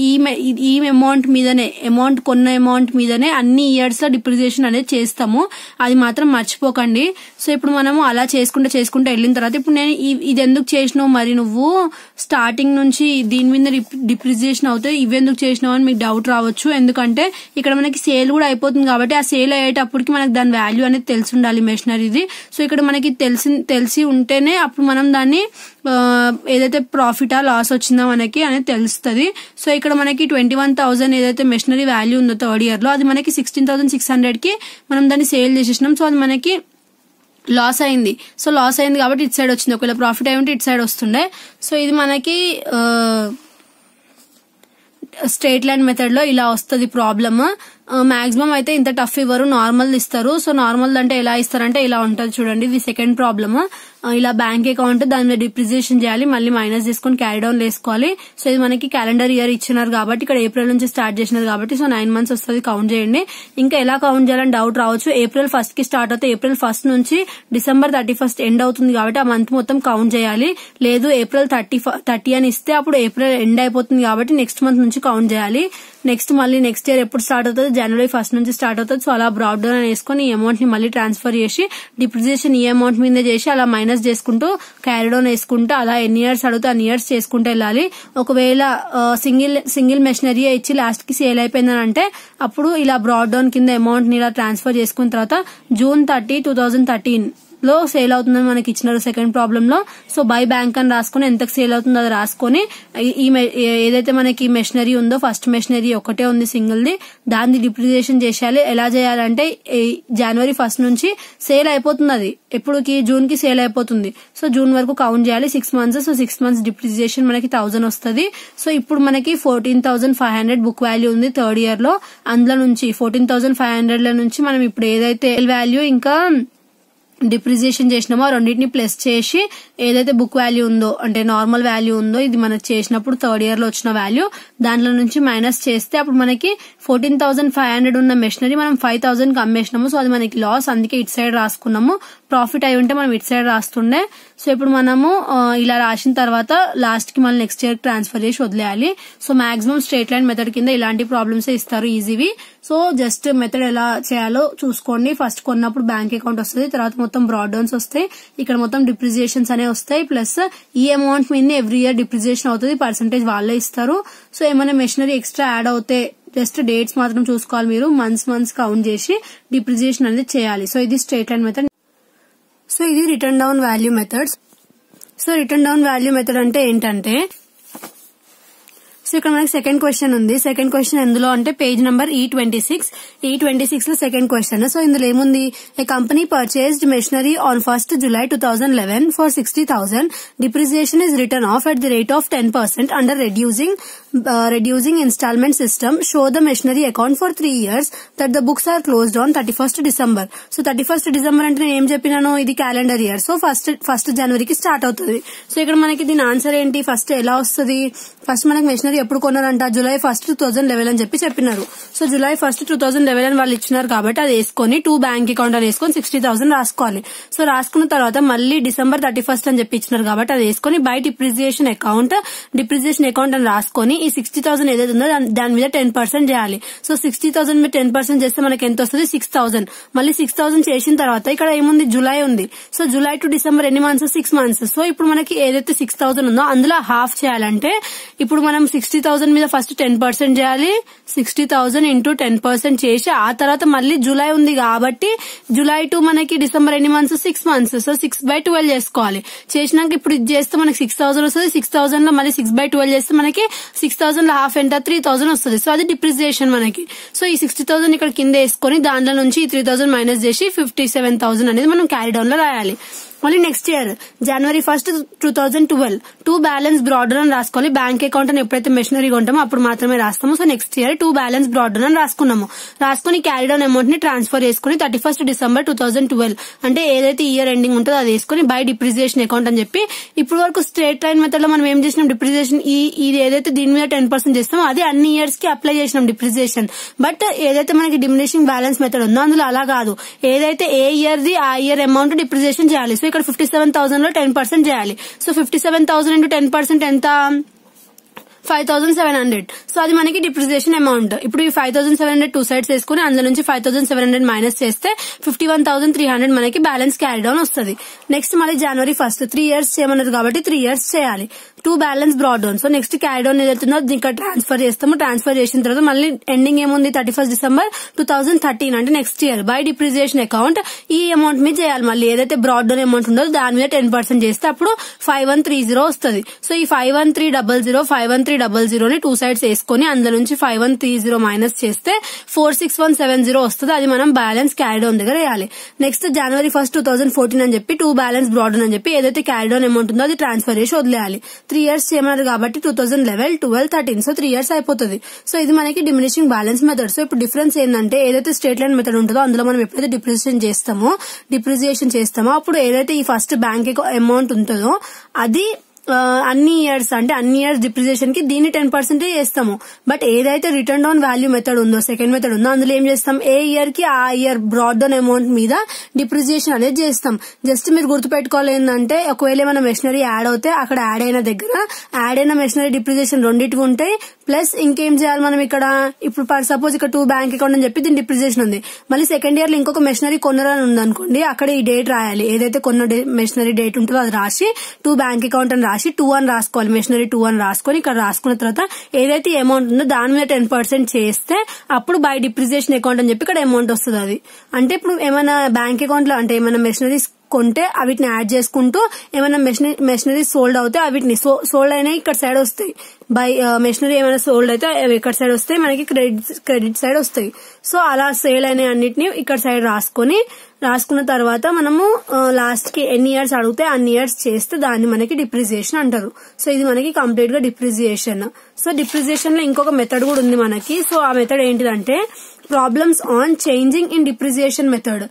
[SPEAKER 1] ఈ అమౌంట్ మీదనే కొన్న అమౌంట్ మీదనే అన్ని ఇయర్స్ లో డిప్రిసియేషన్ అనేది చేస్తాము. అది మాత్రం మర్చిపోకండి. సో ఇప్పుడు మనము అలా చేసుకుంటే వెళ్ళిన తర్వాత ఇప్పుడు నేను ఇది ఎందుకు చేసినావు, మరి నువ్వు స్టార్టింగ్ నుంచి దీని మీద డిప్రిసియేషన్ అవుతాయి, ఇవి ఎందుకు చేసినావు అని మీకు డౌట్ రావచ్చు. ఎందుకంటే ఇక్కడ మనకి సేల్ కూడా అయిపోతుంది కాబట్టి ఆ సేల్ అయ్యేటప్పటికి మనకి దాని వాల్యూ అనేది తెలిసి ఉండాలి మెషినరీది. సో ఇక్కడ మనకి తెలిసి ఉంటేనే అప్పుడు మనం దాన్ని ఏదైతే ప్రాఫిటా లాస్ వచ్చిందా మనకి అనేది తెలుస్తుంది. సో ఇక్కడ మనకి 21,000 ఏదైతే మెషినరీ వాల్యూ ఉందో థర్డ్ ఇయర్ లో అది మనకి 16,600 కి మనం దాన్ని సేల్ చేసేసినాం. సో అది మనకి లాస్ అయింది. సో లాస్ అయింది కాబట్టి ఇటు సైడ్ వచ్చింది. ఒకవేళ ప్రాఫిట్ అయి ఉంటే ఇటు సైడ్ వస్తుండే. సో ఇది మనకి స్ట్రైట్ లైన్ మెథడ్ లో ఇలా వస్తుంది ప్రాబ్లమ్. మాక్సిమం అయితే ఇంత టఫ్ ఇవ్వరు, నార్మల్ ఇస్తారు. సో నార్మల్ అంటే ఎలా ఇస్తారంటే ఇలా ఉంటది చూడండి. ఇది సెకండ్ ప్రాబ్లమ్. ఇలా బ్యాంక్ అకౌంట్ దాని మీద డిప్రిసియేషన్ చేయాలి, మళ్ళీ మైనస్ చేసుకుని క్యారీ డౌన్ వేసుకోవాలి. సో ఇది మనకి క్యాలెండర్ ఇయర్ ఇచ్చినారు కాబట్టి ఇక్కడ ఏప్రిల్ నుంచి స్టార్ట్ చేసినారు కాబట్టి సో 9 months వస్తుంది. కౌంట్ చేయండి. ఇంకా ఎలా కౌంట్ చేయాలని డౌట్ రావచ్చు. April 1st కి స్టార్ట్ అవుతే April 1st నుంచి December 31st ఎండ్ అవుతుంది కాబట్టి ఆ మంత్ మొత్తం కౌంట్ చేయాలి. లేదు April 30 అని ఇస్తే అప్పుడు ఏప్రిల్ ఎండ్ అయిపోతుంది కాబట్టి నెక్స్ట్ మంత్ నుంచి కౌంట్ చేయాలి. నెక్స్ట్ మళ్ళీ నెక్స్ట్ ఇయర్ ఎప్పుడు స్టార్ట్ అవుతుంది, January 1st నుంచి స్టార్ట్ అవుతుంది. సో అలా బ్రాడ్ డౌన్ వేసుకొని ఈ అమౌంట్ ని మళ్ళీ ట్రాన్స్ఫర్ చేసి డిప్రిసియేషన్ ఈ అమౌంట్ మీదే చేసి అలా మైనస్ చేసుకుంటూ క్యారీ డౌన్ వేసుకుంటూ అలా ఎన్ని ఇయర్స్ అడిగితే అన్ని ఇయర్స్ చేసుకుంటూ వెళ్ళాలి. ఒకవేళ సింగిల్ మెషినరీ ఇచ్చి లాస్ట్ కి సేల్ అయిపోయిందని అంటే అప్పుడు ఇలా బ్రాడ్ డౌన్ కింద అమౌంట్ ని ఇలా ట్రాన్స్ఫర్ చేసుకున్న తర్వాత June 30, 2013 లో సేల్ అవుతుందని మనకి ఇచ్చినారు సెకండ్ ప్రాబ్లమ్ లో. సో బై బ్యాంక్ అని రాసుకుని ఎంతకు సేల్ అవుతుందో అది రాసుకొని ఏదైతే మనకి మెషినరీ ఉందో ఫస్ట్ మెషినరీ ఒకటే ఉంది సింగిల్ ది, దాన్ని డిప్రిసియేషన్ చేసేయాలి. ఎలా చేయాలంటే January 1st నుంచి సేల్ అయిపోతుంది, అది ఎప్పుడుకి జూన్ కి సేల్ అయిపోతుంది. సో జూన్ వరకు కౌంట్ చేయాలి 6 months. సో 6 months డిప్రిసియేషన్ మనకి 1000 వస్తుంది. సో ఇప్పుడు మనకి 14,500 బుక్ వాల్యూ ఉంది థర్డ్ ఇయర్ లో. అందులో నుంచి 14,500 లో నుంచి మనం ఇప్పుడు ఏదైతే వాల్యూ ఇంకా డిప్రిసియేషన్ చేసినామో రెండింటిని ప్లస్ చేసి ఏదైతే బుక్ వాల్యూ ఉందో అంటే నార్మల్ వాల్యూ ఉందో ఇది మనకు చేసినప్పుడు థర్డ్ ఇయర్ లో వచ్చిన వాల్యూ దాంట్లో నుంచి మైనస్ చేస్తే అప్పుడు మనకి 14,500 ఉన్న మెషినరీ మనం 5,000 కి అమ్మేసినాము. సో అది మనకి లాస్, అందుకే ఇటు సైడ్ రాసుకున్నాము. ప్రాఫిట్ అయి ఉంటే మనం ఇటు సైడ్ రాస్తుండే. సో ఇప్పుడు మనము ఇలా రాసిన తర్వాత లాస్ట్ కి మళ్ళీ నెక్స్ట్ ఇయర్ ట్రాన్స్ఫర్ చేసి వదిలేయాలి. So maximum straight line method కింద ఇలాంటి ప్రాబ్లమ్స్ ఇస్తారు ఈజీవి. సో జస్ట్ మెథడ్ ఎలా చేయాలో చూసుకోండి. ఫస్ట్ కొన్నప్పుడు బ్యాంక్ అకౌంట్ వస్తుంది, తర్వాత మొత్తం బ్రాడ్ డౌన్స్ వస్తాయి, ఇక్కడ మొత్తం డిప్రిసియేషన్స్ అనేవి వస్తాయి. ప్లస్ ఈ అమౌంట్ మీద ఎవ్రీ ఇయర్ డిప్రిసియేషన్ అవుతుంది, పర్సెంటేజ్ వాళ్ళే ఇస్తారు. సో ఏమైనా మెషినరీ ఎక్స్ట్రా యాడ్ అవుతే జస్ట్ డేట్స్ మాత్రం చూసుకోవాలి మీరు, మంత్స్ కౌంట్ చేసి డిప్రిసియేషన్ అనేది చేయాలి. సో ఇది స్ట్రైట్ లైన్ మెథడ్. సో ఇది return down value methods. So return down value method అంటే ఏంటంటే సో ఇక్కడ మనకి సెకండ్ క్వశ్చన్ ఉంది. సెకండ్ క్వశ్చన్ ఎందులో అంటే పేజ్ నంబర్ E26 లో సెకండ్ క్వశ్చన్. సో ఇందులో ఏముంది, a company purchased machinery on 1st July 2011 for 60,000. Depreciation is written off at the rate of 10% under reducing installment system. Show the machinery account for 3 years that the books are closed on 31st December. So 31st December అంటే నేను ఏం చెప్పినాను, ఇది calendar year. So first జనవరికి start అవుతుంది. So ఇక్కడ మనకి దీని ఆన్సర్ ఏంటి, ఫస్ట్ ఎలా వస్తుంది, ఫస్ట్ మనకి మెషినరీ ఎప్పుడు కొన్నారంట July 1st, 2011 అని చెప్పినారు. సో July 1st, 2011 వాళ్ళు ఇచ్చినారు కాబట్టి అది వేసుకొని టు బ్యాంక్ అకౌంట్ అని వేసుకొని 60,000 రాసుకోవాలి. సో రాసుకున్న తర్వాత మళ్ళీ December 31st అని చెప్పి ఇచ్చినారు కాబట్టి అది వేసుకొని బై డిప్రిసియేషన్ అకౌంట్ అని రాసుకొని ఈ 60,000 ఏదైతే ఉందో దాని మీద 10% చేయాలి. సో 60,000 మీద 10% చేస్తే మనకి ఎంత వస్తుంది, 6,000. మళ్ళీ 6,000 చేసిన తర్వాత ఇక్కడ ఏముంది, జులై ఉంది. సో జులై టు డిసెంబర్ ఎన్ని మంత్స్, 6 months. సో ఇప్పుడు మనకి ఏదైతే 6,000 ఉందో అందులో హాఫ్ చేయాలంటే ఇప్పుడు మనం 60,000 మీద ఫస్ట్ 10% చేయాలి. 60,000 ఇంటూ 10% చేసి ఆ తర్వాత మళ్ళీ జులై ఉంది కాబట్టి జులై టు మనకి డిసెంబర్ ఎన్ని మంత్స్, 6 months. సో 6/12 చేసుకోవాలి. చేసినాక ఇప్పుడు ఇది చేస్తే మనకి 6,000 వస్తుంది. 6,000 లో మళ్ళీ 6/12 చేస్తే మనకి 6,000 లో హాఫ్ ఎంత, 3,000 వస్తుంది. సో అది డిప్రిసియేషన్ మనకి. సో ఈ 60,000 ఇక్కడ కింద వేసుకొని దాంట్లో నుంచి 3,000 మైనస్ చేసి 57,000 అనేది మనం క్యారీ డౌన్ లో రాయాలి. మళ్ళీ next year January 1st, 2012 two balance broader అని రాసుకోవాలి. బ్యాంక్ అకౌంట్ అని ఎప్పుడైతే మెషినరీ కొంటామో అప్పుడు మాత్రమే రాస్తాము. So next year two balance broader అని రాసుకున్నాము. రాసుకుని క్యారీ డౌన్ అమౌంట్ ని ట్రాన్స్ఫర్ చేసుకుని 31st December 2012 అంటే ఏదైతే ఇయర్ ఎండింగ్ ఉంటుందో అది వేసుకుని బై డిప్రిసియేషన్ అకౌంట్ అని చెప్పి ఇప్పుడు వరకు స్ట్రేట్ లైన్ మెథడ్ లో మనం ఏం చేసినాం, డిప్రిసియేషన్ ఇది ఏదైతే దీని మీద 10% చేస్తామో అది అన్ని ఇయర్స్ కి అప్లై చేసినాం డిప్రిసియేషన్. బట్ ఏదైతే మనకి డిమినిషింగ్ బ్యాలెన్స్ మెథడ్ ఉందో అందులో అలా కాదు, ఏదైతే ఏ ఇయర్ ది ఆ ఇయర్ అమౌంట్ డిప్రిసియేషన్ చేయాలి. సో ఇక్కడ 57,000 లో 10% చేయాలి. సో 57,000 into 10% ఎంత, 5700. సో అది మనకి డిప్రిసియేషన్ అమౌంట్. ఇప్పుడు ఈ 5700 టూ సైడ్స్ వేసుకుని అందులో నుంచి 5700 మైనస్ చేస్తే 51,300 మనకి బ్యాలెన్స్ క్యారీ డౌన్ వస్తుంది. నెక్స్ట్ మళ్ళీ January 1st 3 years చేయమన్నారు కాబట్టి 3 years చేయాలి. 2 balance broad down. So next carry down ఏదైతుందో ఇక్కడ ట్రాన్స్ఫర్ చేస్తాము. ట్రాన్స్ఫర్ చేసిన తర్వాత మళ్ళీ ఎండింగ్ ఏముంది 31st December 2013 అంటే next year by depreciation account ఈ అమౌంట్ మీద చేయాలి. మళ్ళీ ఏదైతే బ్రాడ్ డౌన్ అమౌంట్ ఉందో దాని మీద 10% చేస్తే అప్పుడు 5130 వస్తుంది. సో ఈ 5130 ని టూ సైడ్స్ వేసుకుని అందులో నుంచి 5130 మైనస్ చేస్తే 46170 వస్తుంది. అది మనం బ్యాలెన్స్ క్యారీ డౌన్ దగ్గర వేయాలి. నెక్స్ట్ January 1st 2014 అని చెప్పి 2 బ్యాలెన్స్ బ్రాడ్ డౌన్ అని చెప్పి ఏదైతే క్యారీ డౌన్ అమౌంట్ ఉందో అది ట్రాన్స్ఫర్ చేసి వదిలేయాలి. 3 years చేయమన్నారు కాబట్టి 2011, 12, 13 సో 3 years అయిపోతుంది. సో ఇది మనకి డిమినిషింగ్ బ్యాలెన్స్ మెథడ్. సో ఇప్పుడు డిఫరెన్స్ ఏంటంటే ఏదైతే స్ట్రేట్ లైన్ మెథడ్ ఉంటుందో అందులో మనం ఎప్పుడైతే డిప్రిసియేషన్ చేస్తామో అప్పుడు ఏదైతే ఈ ఫస్ట్ బ్యాంక్ అమౌంట్ ఉంటుందో అది అన్ని ఇయర్స్ డిప్రిసియేషన్ కి దీన్ని 10% చేస్తాము. బట్ ఏదైతే రిటర్న్ డౌన్ వాల్యూ మెథడ్ ఉందో సెకండ్ మెథడ్ ఉందో అందులో ఏం చేస్తాం ఏ ఇయర్ కి ఆ ఇయర్ బ్రాడ్ డౌన్ అమౌంట్ మీద డిప్రిసియేషన్ అనేది చేస్తాం. జస్ట్ మీరు గుర్తుపెట్టుకోవాలి ఏంటంటే ఒకవేళ ఏమైనా మెషినరీ యాడ్ అవుతే అక్కడ యాడ్ అయిన మెషినరీ డిప్రిసియేషన్ రెండింటికి ఉంటాయి. ప్లస్ ఇంకేం చేయాలి మనం ఇక్కడ ఇప్పుడు ఫర్ సపోజ్ ఇక్కడ 2 బ్యాంక్ అకౌంట్ అని చెప్పి దీని డిప్రిసియేషన్ ఉంది. మళ్ళీ సెకండ్ ఇయర్ లో ఇంకొక మెషినరీ కొన్నరని ఉంది అనుకోండి అక్కడ ఈ డేట్ రాయాలి. ఏదైతే కొన్న మెషినరీ డేట్ ఉంటుందో అది రాసి 2 బ్యాంక్ అకౌంట్ అని రాసి 2 అని రాసుకోవాలి. మెషినరీ 2 అని రాసుకొని ఇక్కడ రాసుకున్న తర్వాత ఏదైతే అమౌంట్ ఉందో దాని మీద 10% చేస్తే అప్పుడు బై డిప్రిసియేషన్ అకౌంట్ అని చెప్పి ఇక్కడ అమౌంట్ వస్తుంది. అది అంటే ఇప్పుడు ఏమైనా బ్యాంక్ అకౌంట్ లో అంటే ఏమైనా మెషినరీస్ కొంటే అవిటిని యాడ్ చేసుకుంటూ ఏమైనా మెషినరీ సోల్డ్ అవుతే అవిటిని సోల్డ్ అయినాయి ఇక్కడ సైడ్ వస్తాయి. బై మెషినరీ ఏమైనా సోల్డ్ అయితే ఇక్కడ సైడ్ వస్తాయి మనకి క్రెడిట్ సైడ్ వస్తాయి. సో అలా సేల్ అయిన అన్నిటిని ఇక్కడ సైడ్ రాసుకున్న తర్వాత మనము లాస్ట్ కి ఎన్ని ఇయర్స్ అడిగితే అన్ని ఇయర్స్ చేస్తే దాన్ని మనకి డిప్రిసియేషన్ అంటారు. సో ఇది మనకి కంప్లీట్ గా డిప్రిసియేషన్. సో డిప్రిసియేషన్ లో ఇంకొక మెథడ్ కూడా ఉంది మనకి. సో ఆ మెథడ్ ఏంటిదంటే problems on changing in depreciation method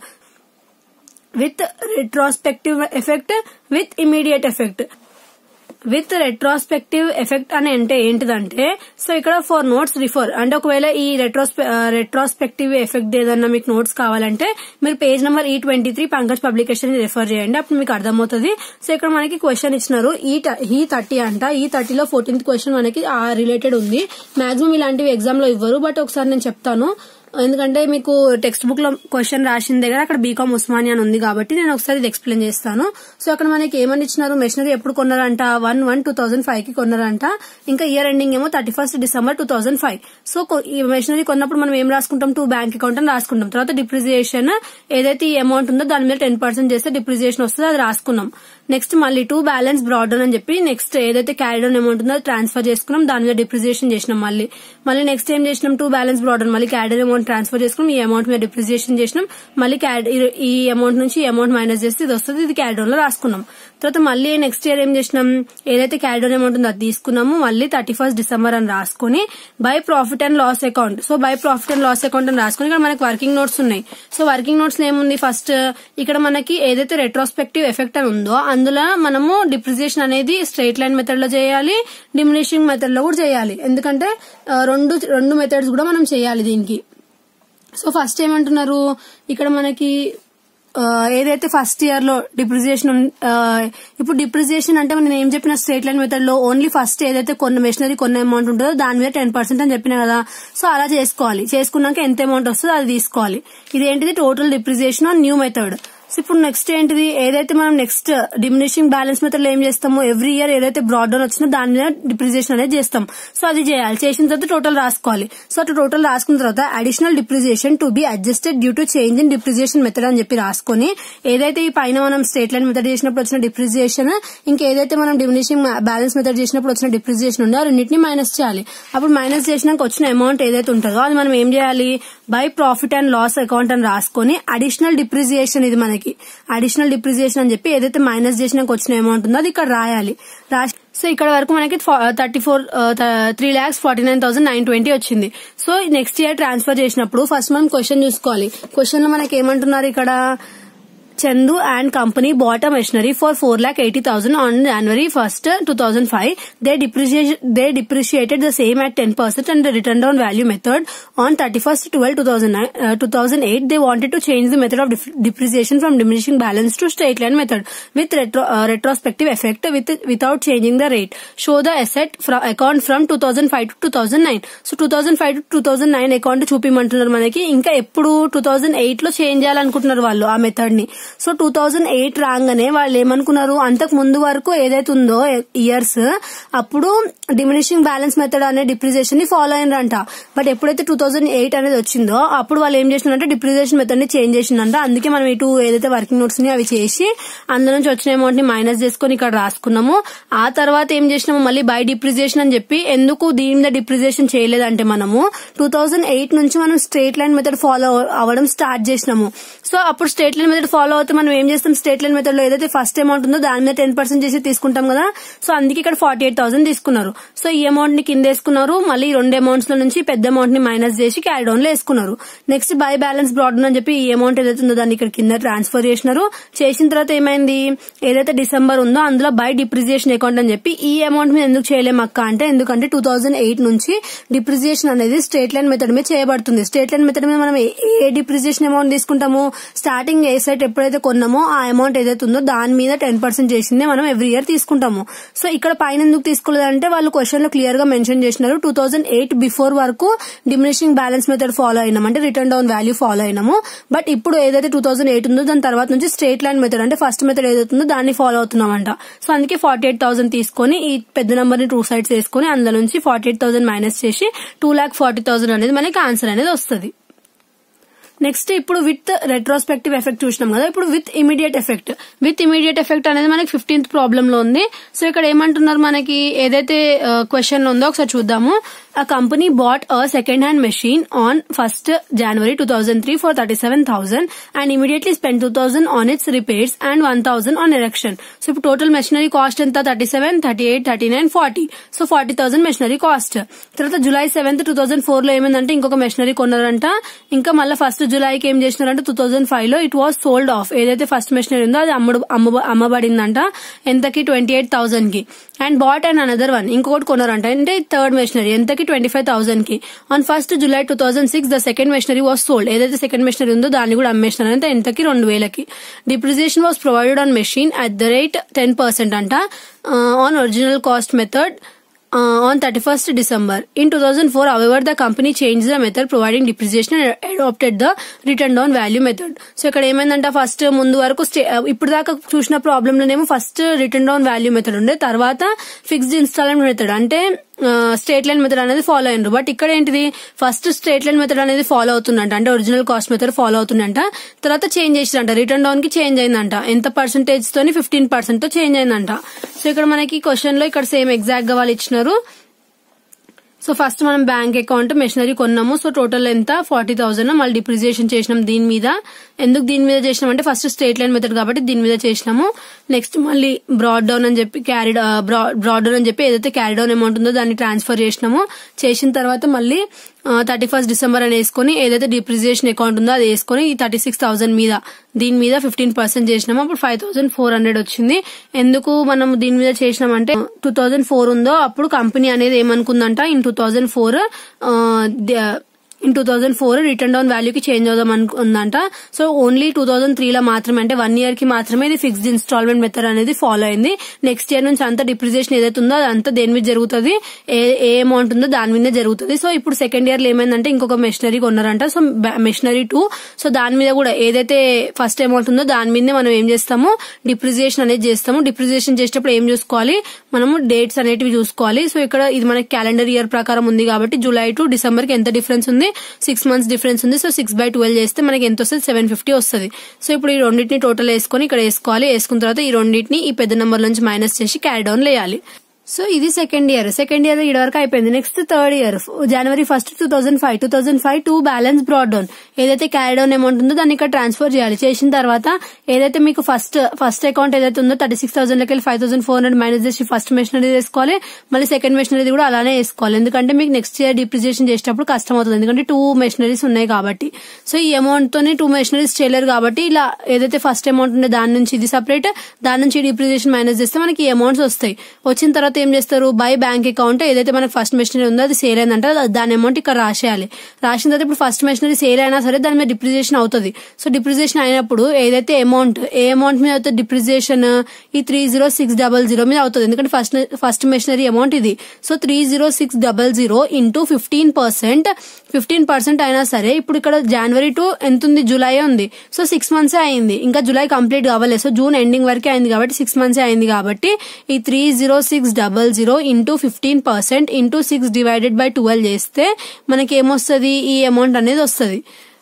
[SPEAKER 1] with retrospective effect with immediate effect. With retrospective effect అని అంటే ఏంటిదంటే సో ఇక్కడ ఫర్ నోట్స్ రిఫర్ అంటే ఒకవేళ ఈ రెట్రోస్పెక్టివ్ ఎఫెక్ట్ ఏదన్నా మీకు నోట్స్ కావాలంటే మీరు page number E23 Pankaj publication refer చేయండి అప్పుడు మీకు అర్థమవుతుంది. సో ఇక్కడ మనకి క్వశ్చన్ ఇచ్చినారు E30 అంట. E30లో 14th క్వశ్చన్ మనకి రిలేటెడ్ ఉంది. మాక్సిమం ఇలాంటివి ఎగ్జామ్ లో ఇవ్వరు బట్ ఒకసారి నేను చెప్తాను ఎందుకంటే మీకు టెక్స్ట్ బుక్ లో క్వశ్చన్ రాసిన దగ్గర అక్కడ బీకామ్ ఉస్మానియా అని ఉంది కాబట్టి నేను ఒకసారి ఇది ఎక్స్ప్లెయిన్ చేస్తాను. సో అక్కడ మనకి ఏమని ఇచ్చినారు మెషినరీ ఎప్పుడు కొన్నారంట 1/1/2005 కి కొన్నారంట. ఇంకా ఇయర్ ఎండింగ్ ఏమో 31st December 2005. సో ఈ మెషినరీ కొన్నప్పుడు మనం ఏం రాసుకుంటాం 2 బ్యాంక్ అకౌంట్ అని రాసుకుంటాం. తర్వాత డిప్రిసియేషన్ ఏదైతే ఈ అమౌంట్ ఉందో దాని మీద 10% చేస్తే డిప్రిసియేషన్ వస్తుంది అది రాసుకున్నాం. నెక్స్ట్ మళ్ళీ 2 బ్యాలెన్స్ బ్రాడ్ డౌన్ అని చెప్పి నెక్స్ట్ ఏదైతే క్యారీ డౌన్ అమౌంట్ ఉందో ట్రాన్స్ఫర్ చేసుకున్నాం దాని మీద డిప్రిసియేషన్ చేసినాం. మళ్ళీ నెక్స్ట్ ఏం చేసినాం 2 బ్యాలెన్స్ బ్రాడ్ డౌన్ మళ్ళీ క్యారీ డౌన్ అమౌంట్ ట్రాన్స్ఫర్ చేసుకున్నాం ఈ అమౌంట్ మీద డిప్రిసియేషన్ చేసినాం. మళ్ళీ ఈ అమౌంట్ నుంచి ఈ అమౌంట్ మైనస్ చేస్తే ఇది వస్తుంది ఇది క్యారీ డౌన్ లో రాసుకున్నాం. తర్వాత మళ్ళీ నెక్స్ట్ ఇయర్ ఏం చేసినాం ఏదైతే క్యారీ డౌన్ అమౌంట్ ఉందో అది తీసుకున్నాము మళ్ళీ 31st December అని రాసుకుని by profit and loss account. So by profit and loss account అని రాసుకుని ఇక్కడ మనకి వర్కింగ్ నోట్స్ ఉన్నాయి. సో వర్కింగ్ నోట్స్ లో ఏముంది ఫస్ట్ ఇక్కడ మనకి ఏదైతే రెట్రోస్పెక్టివ్ ఎఫెక్ట్ అని ఉందో అందులో మనము డిప్రిసియేషన్ అనేది స్ట్రైట్ లైన్ మెథడ్ లో చేయాలి డిమినిషింగ్ మెథడ్ లో కూడా చేయాలి. ఎందుకంటే రెండు మెథడ్స్ కూడా మనం చేయాలి దీనికి. సో ఫస్ట్ ఏమంటున్నారు ఇక్కడ మనకి ఏదైతే ఫస్ట్ ఇయర్ లో డిప్రిసియేషన్ ఇప్పుడు డిప్రిసియేషన్ అంటే నేను ఏం చెప్పిన స్ట్రైట్ లైన్ మెథడ్ లో ఓన్లీ ఫస్ట్ ఏదైతే మెషినరీ కొన్న అమౌంట్ ఉంటుందో దాని మీద 10% అని చెప్పినా కదా. సో అలా చేసుకోవాలి. చేసుకున్నాక ఎంత అమౌంట్ వస్తుందో అది తీసుకోవాలి. ఇదేంటిది total depreciation on new method. So ఇప్పుడు నెక్స్ట్ ఏంటిది ఏదైతే మనం నెక్స్ట్ డిమినిషింగ్ బ్యాలెన్స్ మెథడ్ లో ఏం చేస్తాము ఎవ్రీ ఇయర్ ఏదైతే బ్రాడ్ డౌన్ వచ్చినా దాని మీద డిప్రిసియేషన్ అనేది చేస్తాం. సో అది చేయాలి. చేసిన తర్వాత టోటల్ రాసుకోవాలి. సో అట్లా టోటల్ రాసుకున్న తర్వాత additional depreciation to be adjusted due to change in depreciation method అని చెప్పి రాసుకొని ఏదైతే ఈ పైన మనం స్ట్రైట్ లైన్ మెథడ్ చేసినప్పుడు వచ్చిన డిప్రిసియేషన్ ఇంకేదైతే మనం డిమినిషింగ్ బ్యాలెన్స్ మెథడ్ చేసినప్పుడు వచ్చిన డిప్రిసియేషన్ ఉందో ఆ రెండింటిని మైనస్ చేయాలి. అప్పుడు మైనస్ చేసినాక వచ్చిన అమౌంట్ ఏదైతే ఉంటుందో అది మనం ఏం చేయాలి by profit and loss account అని రాసుకొని అడిషనల్ డిప్రిసియేషన్ ఇది మనకి అడిషనల్ డిప్రిసియేషన్ అని చెప్పి ఏదైతే మైనస్ చేసినాక వచ్చిన అమౌంట్ ఉందో అది ఇక్కడ రాయాలి. సో ఇక్కడ వరకు మనకి 3,49,920 వచ్చింది. సో నెక్స్ట్ ఇయర్ ట్రాన్స్ఫర్ చేసినప్పుడు ఫస్ట్ మనం క్వశ్చన్ చూసుకోవాలి. క్వశ్చన్ లో మనకి ఏమంటున్నారు ఇక్కడ Chandu and company bought a machinery for 4,80,000 on January 1st, 2005. They depreciated the same at 10% and the written down value method on 31st 2008. They wanted to change the method of depreciation from diminishing balance to straight line method with retrospective effect without changing the rate. Show the asset account from 2005 to 2009. So 2005 to 2009 account చూపిమంటున్నారు మనకి. ఇంకా ఎప్పుడు 2008 లో change చేయాలనుకుంటున్నారు వాళ్ళు ఆ method ని. So 2008 రాగానే వాళ్ళు ఏమనుకున్నారు, అంతకు ముందు వరకు ఏదైతే ఉందో ఇయర్స్ అప్పుడు డిమినిషింగ్ బ్యాలెన్స్ మెథడ్ అనే డిప్రిసియేషన్ ని ఫాలో అయినారంట. బట్ ఎప్పుడైతే 2008 అనేది వచ్చిందో అప్పుడు వాళ్ళు ఏం చేసినారంటే డిప్రిసియేషన్ మెథడ్ ని చేంజ్ చేసిందంట. అందుకే మనం ఇటు ఏదైతే వర్కింగ్ నోట్స్ ని అవి చేసి అందులో నుంచి వచ్చిన అమౌంట్ ని మైనస్ చేసుకుని ఇక్కడ రాసుకున్నాము. ఆ తర్వాత ఏం చేసినాము, మళ్ళీ బై డిప్రిసియేషన్ అని చెప్పి ఎందుకు దీని మీద డిప్రిసియేషన్ చేయలేదంటే మనము 2008 నుంచి మనం స్ట్రేట్ లైన్ మెథడ్ ఫాలో అవ్వడం స్టార్ట్ చేసినాము. సో అప్పుడు స్ట్రేట్ లైన్ మెథడ్ ఫాలో అవుతే మనం ఏం చేస్తాం, స్ట్రేట్ లైన్ మెథడ్ లో ఏదైతే ఫస్ట్ అమౌంట్ ఉందో దాని మీద 10% చేసి తీసుకుంటాం కదా. సో అందుకే ఇక్కడ 48,000 తీసుకున్నారు. సో ఈ అమౌంట్ ని కింద వేసుకున్నారు. మళ్ళీ రెండు అమౌంట్స్ లో నుంచి పెద్ద అమౌంట్ ని మైనస్ చేసి క్యారీ డౌన్ లో వేసుకున్నారు. నెక్స్ట్ బై బ్యాలెన్స్ బ్రాడ్ అని చెప్పి ఈ అమౌంట్ ఏదైతే ఉందో దాన్ని ఇక్కడ కింద ట్రాన్స్ఫర్ చేసినారు. చేసిన తర్వాత ఏమైంది, ఏదైతే డిసెంబర్ ఉందో అందులో బై డిప్రిసియేషన్ అకౌంట్ అని చెప్పి ఈ అమౌంట్ మీద ఎందుకు చేయలేము అక్క అంటే, ఎందుకంటే 2008 నుంచి డిప్రిసియేషన్ అనేది స్ట్రేట్ లైన్ మెథడ్ మీద చేయబడుతుంది. స్ట్రేట్ లైన్ మెథడ్ మీద మనం ఏ డిప్రిసియేషన్ అమౌంట్ తీసుకుంటాము, స్టార్టింగ్ ఏ సైట్ ఎప్పుడైతే కొన్నామో ఆ అమౌంట్ ఏదైతే ఉందో దాని మీద 10% చేసిందే మనం ఎవ్రీ ఇయర్ తీసుకుంటాము. సో ఇక్కడ పైన ఎందుకు తీసుకోలేదంటే వాళ్ళు క్వశ్చన్ లో క్లియర్ గా మెన్షన్ చేసినారు 2008 బిఫోర్ వరకు డిమినిషింగ్ బ్యాలెన్స్ మెథడ్ ఫాలో అయినాం, అంటే రిటర్న్ డౌన్ వాల్యూ ఫాలో అయినాము. బట్ ఇప్పుడు ఏదైతే 2008 ఉందో దాని తర్వాత నుంచి స్ట్రేట్ లైన్ మెథడ్ అంటే ఫస్ట్ మెథడ్ ఏదైతే ఉందో దాన్ని ఫాలో అవుతున్నామంట. సో అందుకే 48,000 తీసుకొని ఈ పెద్ద నెంబర్ ని 2 సైడ్స్ వేసుకుని అందులో నుంచి 48,000 మైనస్ చేసి 2,40,000 అనేది మనకి ఆన్సర్ అనేది వస్తుంది. నెక్స్ట్ ఇప్పుడు విత్ రెట్రోస్పెక్టివ్ ఎఫెక్ట్ చూసినాం కదా. ఇప్పుడు with immediate effect. With immediate effect అనేది మనకి 15th ప్రాబ్లం లో ఉంది. సో ఇక్కడ ఏమంటున్నారు, మనకి ఏదైతే క్వశ్చన్ లో ఉందో ఒకసారి చూద్దాము. A company bought a second-hand machine on 1st January 2003 for 37,000 and immediately spent 2,000 on its repairs and 1,000 on erection. So ఇప్పుడు టోటల్ మెషినరీ కాస్ట్ ఎంత, 37, 38, 39, 40. So 40,000 machinery cost. తర్వాత July 7th 2004 లో ఏమైందంటే ఇంకొక మెషినరీ కొన్నారంట. ఇంకా మళ్ళీ 1st జులైకి ఏం చేసినారంటే 2005 లో ఇట్ వాస్ సోల్డ్ ఆఫ్. ఏదైతే ఫస్ట్ మెషినరీ ఉందో అది అమ్మబడిందంట. ఎంతకి, 28,000 కి. And bought and another one, ఇంకొకటి కొన్నారంట, అంటే థర్డ్ మెషినరీ ఎంతకి, 25,000 కి. On 1st July 2006 the second machinery was sold. ఏదైతే సెకండ్ మెషినరీ ఉందో దాన్ని కూడా అమ్మేసినారంటే ఎంతకి, 2,000కి. Depreciation was provided on machine at the rate 10% అంట on original cost method on 31st December. In 2004, however, the company changed the method providing depreciation and adopted the written down value method. So ఇక్కడ ఏమైందంట, first ముందు వరకు ఇప్పుడు దాకా చూసిన problem లోనేమో first written down value method ఉండే, తర్వాత fixed installment method అంటే స్ట్రేట్ లైన్ మెథడ్ అనేది ఫాలో అయినరు. బట్ ఇక్కడ ఏంటిది, ఫస్ట్ స్ట్రేట్ లైన్ మెథడ్ అనేది ఫాలో అవుతుందంట, అంటే ఒరిజినల్ కాస్ట్ మెథడ్ ఫాలో అవుతుందంట. తర్వాత చేంజ్ చేసిరంట, రిటర్న్ డౌన్ కి చేంజ్ అయిందంట. ఎంత పర్సెంటేజ్ తోని, 15% తో చేంజ్ అయిందంట. సో ఇక్కడ మనకి క్వశ్చన్ లో ఇక్కడ సేమ్ ఎగ్జాక్ట్ గా వాళ్ళు ఇచ్చినారు. సో ఫస్ట్ మనం బ్యాంక్ అకౌంట్ మెషినరీ కొన్నాము. సో టోటల్ ఎంత, 40,000. మళ్ళీ డిప్రిసియేషన్ చేసినాం దీని మీద. ఎందుకు దీని మీద చేసినాం అంటే ఫస్ట్ స్ట్రేట్ లైన్ మెథడ్ కాబట్టి దీని మీద చేసినాము. నెక్స్ట్ మళ్ళీ బ్రాడ్ డౌన్ అని చెప్పి బ్రాడ్ డౌన్ అని చెప్పి ఏదైతే క్యారీ డౌన్ అమౌంట్ ఉందో దాన్ని ట్రాన్స్ఫర్ చేసినాము. చేసిన తర్వాత మళ్ళీ 31st December అని వేసుకుని ఏదైతే డిప్రిసియేషన్ అకౌంట్ ఉందో అది వేసుకుని ఈ 36,000 మీద దీని మీద 15% చేసినాము. అప్పుడు 5,400 వచ్చింది. ఎందుకు మనం దీని మీద చేసినామంటే 2004 ఉందో అప్పుడు కంపెనీ అనేది ఏమనుకుందంట, ఇన్ 2004 రిటర్న్ డౌన్ వాల్యూకి చేంజ్ అవుదాం అనుకుందంట. సో ఓన్లీ 2003 లో మాత్రమే, అంటే 1 year కి మాత్రమే ఇది ఫిక్స్డ్ ఇన్స్టాల్మెంట్ మెథడ్ అనేది ఫాలో అయింది. నెక్స్ట్ ఇయర్ నుంచి అంతా డిప్రిసియేషన్ ఏదైతే ఉందో అదంతా దేని మీద జరుగుతుంది, ఏ అమౌంట్ ఉందో దాని మీదే జరుగుతుంది. సో ఇప్పుడు సెకండ్ ఇయర్ లో ఏమైందంటే ఇంకొక మెషినరీ కొన్నారంట. So machinery 2. సో దాని మీద కూడా ఏదైతే ఫస్ట్ అమౌంట్ ఉందో దాని మీదే మనం ఏం చేస్తాము, డిప్రిసియేషన్ అనేది చేస్తాము. డిప్రిసియేషన్ చేసేటప్పుడు ఏం చూసుకోవాలి, మనము డేట్స్ అనేటివి చూసుకోవాలి. సో ఇక్కడ ఇది మనకి క్యాలెండర్ ఇయర్ ప్రకారం ఉంది కాబట్టి జూలై టు డిసెంబర్ కి ఎంత డిఫరెన్స్ ఉంది, 6 months డిఫరెన్స్ ఉంది. సో 6/12 చేస్తే మనకి ఎంత వస్తుంది, 750 వస్తుంది. సో ఇప్పుడు ఈ రెండింటిని టోటల్ వేసుకొని ఇక్కడ వేసుకోవాలి. వేసుకున్న తర్వాత ఈ రెండింటిని ఈ పెద్ద నెంబర్ నుంచి మైనస్ చేసి క్యారీ డౌన్ వేయాలి. సో ఇది సెకండ్ ఇయర్ ఇయర్ వరకు అయిపోయింది. Next third year January 1st 2005 to balance broad down ఏదైతే క్యారీ డౌన్ అమౌంట్ ఉందో దాన్ని ఇక్కడ ట్రాన్స్ఫర్ చేయాలి. చేసిన తర్వాత ఏదైతే మీకు ఫస్ట్ అకౌంట్ ఏదైతే ఉందో 36,000 లకి 5,400 మైనస్ చేసి ఫస్ట్ మెషినరీ వేసుకోవాలి. మళ్ళీ సెకండ్ మెషినరీ కూడా అలానే వేసుకోవాలి. ఎందుకంటే మీకు నెక్స్ట్ ఇయర్ డిప్రిసియేషన్ చేసేటప్పుడు కష్టం అవుతుంది, ఎందుకంటే 2 మెషినరీస్ ఉన్నాయి కాబట్టి. సో ఈ అమౌంట్ తోనే 2 మెషినరీస్ చేయలేరు కాబట్టి ఇలా ఏదైతే ఫస్ట్ అమౌంట్ ఉందో దాని నుంచి ఇది సపరేట్, దాని నుంచి డిప్రిసియేషన్ మైనస్ చేస్తే మనకి ఈ అమౌంట్స్ వస్తాయి. వచ్చిన తర్వాత ఏం చేస్తారు, బై బ్యాంక్ అకౌంట్ ఏదైతే మనకి ఫస్ట్ మెషినరీ ఉందో అది సేల్ అయిందంటే దాని అమౌంట్ ఇక్కడ రాసేయాలి. రాసిన తర్వాత ఇప్పుడు ఫస్ట్ మెషినరీ సేల్ అయినా సరే దాని మీద డిప్రిసియేషన్ అవుతుంది. సో డిప్రిసియేషన్ అయినప్పుడు ఏదైతే ఏ అమౌంట్ మీద అవుతుంది డిప్రిసియేషన్, ఈ 30600 మీద అవుతుంది, ఎందుకంటే ఫస్ట్ మెషినరీ అమౌంట్ ఇది. సో 30600 ఇంటూ 15% అయినా సరే ఇప్పుడు ఇక్కడ January to ఎంత ఉంది, జూలై ఉంది. సో 6 months అయింది, ఇంకా జూలై కంప్లీట్ కావాలి. సో జూన్ ఎండింగ్ వరకే అయింది కాబట్టి 6 months అయింది కాబట్టి ఈ 30600 ఇంటూ 15% ఇంటూ 6 డివైడెడ్ బై 12 చేస్తే మనకి ఏమొస్తుంది, ఈ అమౌంట్ అనేది వస్తుంది.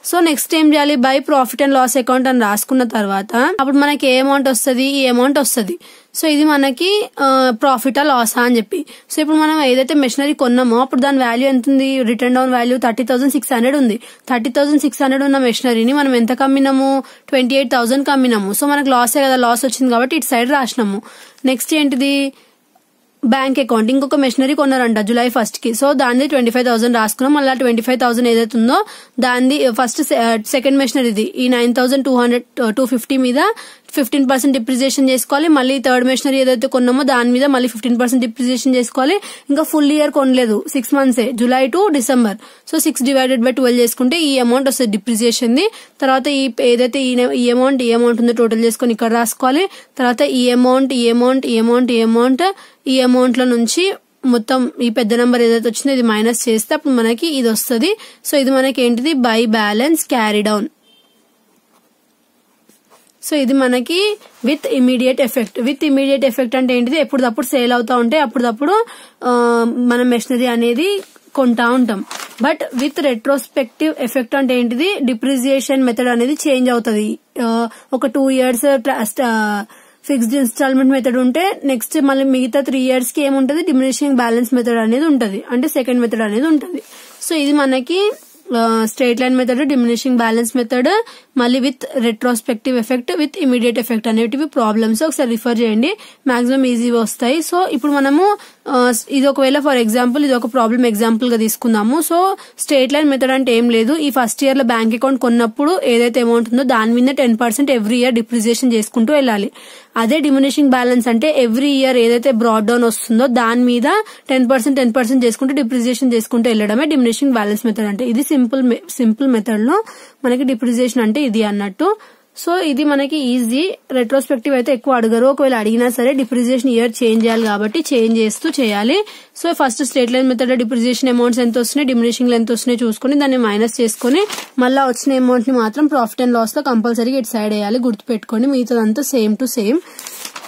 [SPEAKER 1] సో నెక్స్ట్ ఏం చేయాలి, by profit and loss account అని రాసుకున్న తర్వాత అప్పుడు మనకి ఏ అమౌంట్ వస్తుంది, ఈ అమౌంట్ వస్తుంది. సో ఇది మనకి ప్రాఫిటా లాసా అని చెప్పి. సో ఇప్పుడు మనం ఏదైతే మెషినరీ కొన్నామో అప్పుడు దాని వాల్యూ ఎంత ఉంది, రిటర్న్ డౌన్ వాల్యూ 30,600 ఉంది. 30,600 ఉన్న మెషినరీని మనం ఎంత కమ్మినాము, 28,000 కమ్మినాము. సో మనకు లాసే కదా, లాస్ వచ్చింది కాబట్టి ఇటు సైడ్ రాసినాము. నెక్స్ట్ ఏంటిది, బ్యాంక్ అకౌంట్ ఇంకొక మెషినరీ కొన్నారంట July 1st కి. సో దాన్ని 25,000 రాసుకున్నాం. మళ్ళీ 25,000 ఏదైతే ఉందో దాన్ని ఫస్ట్ సెకండ్ మెషినరీది ఈ 9,250 మీద 15% డిప్రిసియేషన్ చేసుకోవాలి. మళ్ళీ థర్డ్ మెషినరీ ఏదైతే కొన్నామో దాని మీద మళ్ళీ 15% డిప్రిసియేషన్ చేసుకోవాలి. ఇంకా ఫుల్ ఇయర్ కొనలేదు, 6 months, July to December. So 6 divided by 12 చేసుకుంటే ఈ అమౌంట్ వస్తుంది డిప్రిసియేషన్ ది. తర్వాత ఏదైతే ఈ అమౌంట్ ఉందో టోటల్ చేసుకుని ఇక్కడ రాసుకోవాలి. తర్వాత ఈ అమౌంట్ లో నుంచి మొత్తం ఈ పెద్ద నెంబర్ ఏదైతే వచ్చిందో ఇది మైనస్ చేస్తే అప్పుడు మనకి ఇది వస్తుంది. సో ఇది మనకి ఏంటిది, by balance carry down. So ఇది మనకి విత్ ఇమీడియట్ ఎఫెక్ట్ అంటే ఏంటిది, ఎప్పుడప్పుడు సేల్ అవుతా ఉంటే అప్పుడప్పుడు మనం మెషినరీ అనేది కొంటా ఉంటాం. బట్ విత్ రెట్రోస్పెక్టివ్ ఎఫెక్ట్ అంటే ఏంటిది, డిప్రిసియేషన్ మెథడ్ అనేది చేంజ్ అవుతుంది. ఒక 2 years ఫిక్స్డ్ ఇన్స్టాల్మెంట్ మెథడ్ ఉంటే నెక్స్ట్ మళ్ళీ మిగతా 3 years కి ఏముంటది, డిమినిషింగ్ బ్యాలెన్స్ మెథడ్ అనేది ఉంటది, అంటే సెకండ్ మెథడ్ అనేది ఉంటది. సో ఇది మనకి straight line method, diminishing balance method, మళ్ళీ with retrospective effect, with immediate effect అనేటివి ప్రాబ్లమ్స్ ఒకసారి రిఫర్ చేయండి, మాక్సిమం ఈజీగా వస్తాయి. సో ఇప్పుడు మనము ఇది ఒకవేళ ఫర్ ఎగ్జాంపుల్ ఇది ఒక ప్రాబ్లం ఎగ్జాంపుల్ గా తీసుకుందాము. సో స్ట్రైట్ లైన్ మెథడ్ అంటే ఏం లేదు, ఈ ఫస్ట్ ఇయర్ లో బ్యాంక్ అకౌంట్ కొన్నప్పుడు ఏదైతే అమౌంట్ ఉందో దాని మీద 10% ఎవ్రీ ఇయర్ డిప్రిసియేషన్ చేసుకుంటూ వెళ్ళాలి. అదే డిమినిషింగ్ బ్యాలెన్స్ అంటే ఎవ్రీ ఇయర్ ఏదైతే బ్రాడ్ డౌన్ వస్తుందో దాని మీద 10% చేసుకుంటూ డిప్రిసియేషన్ చేసుకుంటూ వెళ్ళడమే డిమినిషింగ్ బ్యాలెన్స్ మెథడ్ అంటే. ఇది సింపుల్ మెథడ్ లో మనకి డిప్రిసియేషన్ అంటే ఇది అన్నట్టు. సో ఇది మనకి ఈజీ. రెట్రోస్పెక్టివ్ అయితే ఎక్కువ అడగరు, ఒకవేళ అడిగినా సరే డిప్రిసియేషన్ ఇయర్ చేంజ్ చేయాలి కాబట్టి చేంజ్ చేస్తూ చేయాలి. So first straight line method depreciation amounts ఎంత వస్తున్నాయి, డిమినిషింగ్ ఎంత వస్తున్నాయి చూసుకుని దాన్ని మైనస్ చేసుకుని మళ్ళీ వచ్చిన అమౌంట్ ని మాత్రం ప్రాఫిట్ అండ్ లాస్ లో కంపల్సరీగా ఇటు సైడ్ వేయాలి, గుర్తుపెట్టుకోండి. మిగతాదంతా సేమ్ టు సేమ్.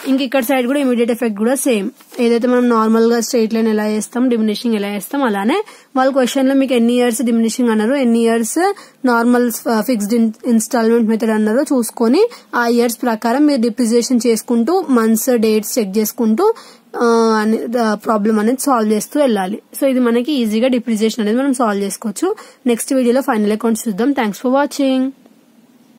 [SPEAKER 1] ఇంక ఇక్కడ సైడ్ కూడా ఇమీడియట్ ఎఫెక్ట్ కూడా సేమ్, ఏదైతే మనం నార్మల్ గా స్ట్రైట్ లైన్ ఎలా చేస్తాం, డిమినిషింగ్ ఎలా చేస్తాం అలానే. వాళ్ళ క్వశ్చన్ లో మీకు ఎన్ని ఇయర్స్ డిమినిషింగ్ అన్నారు, ఎన్ని years normal fixed installment method అన్నారో చూసుకొని ఆ ఇయర్స్ ప్రకారం మీరు డిప్రిసియేషన్ చేసుకుంటూ మంత్స్ డేట్స్ చెక్ చేసుకుంటూ ప్రాబ్లం అనేది సాల్వ్ చేస్తూ వెళ్ళాలి. సో ఇది మనకి ఈజీగా డిప్రిసియేషన్ అనేది మనం సాల్వ్ చేసుకోవచ్చు. నెక్స్ట్ వీడియోలో ఫైనల్ అకౌంట్స్ చూద్దాం. Thanks for watching.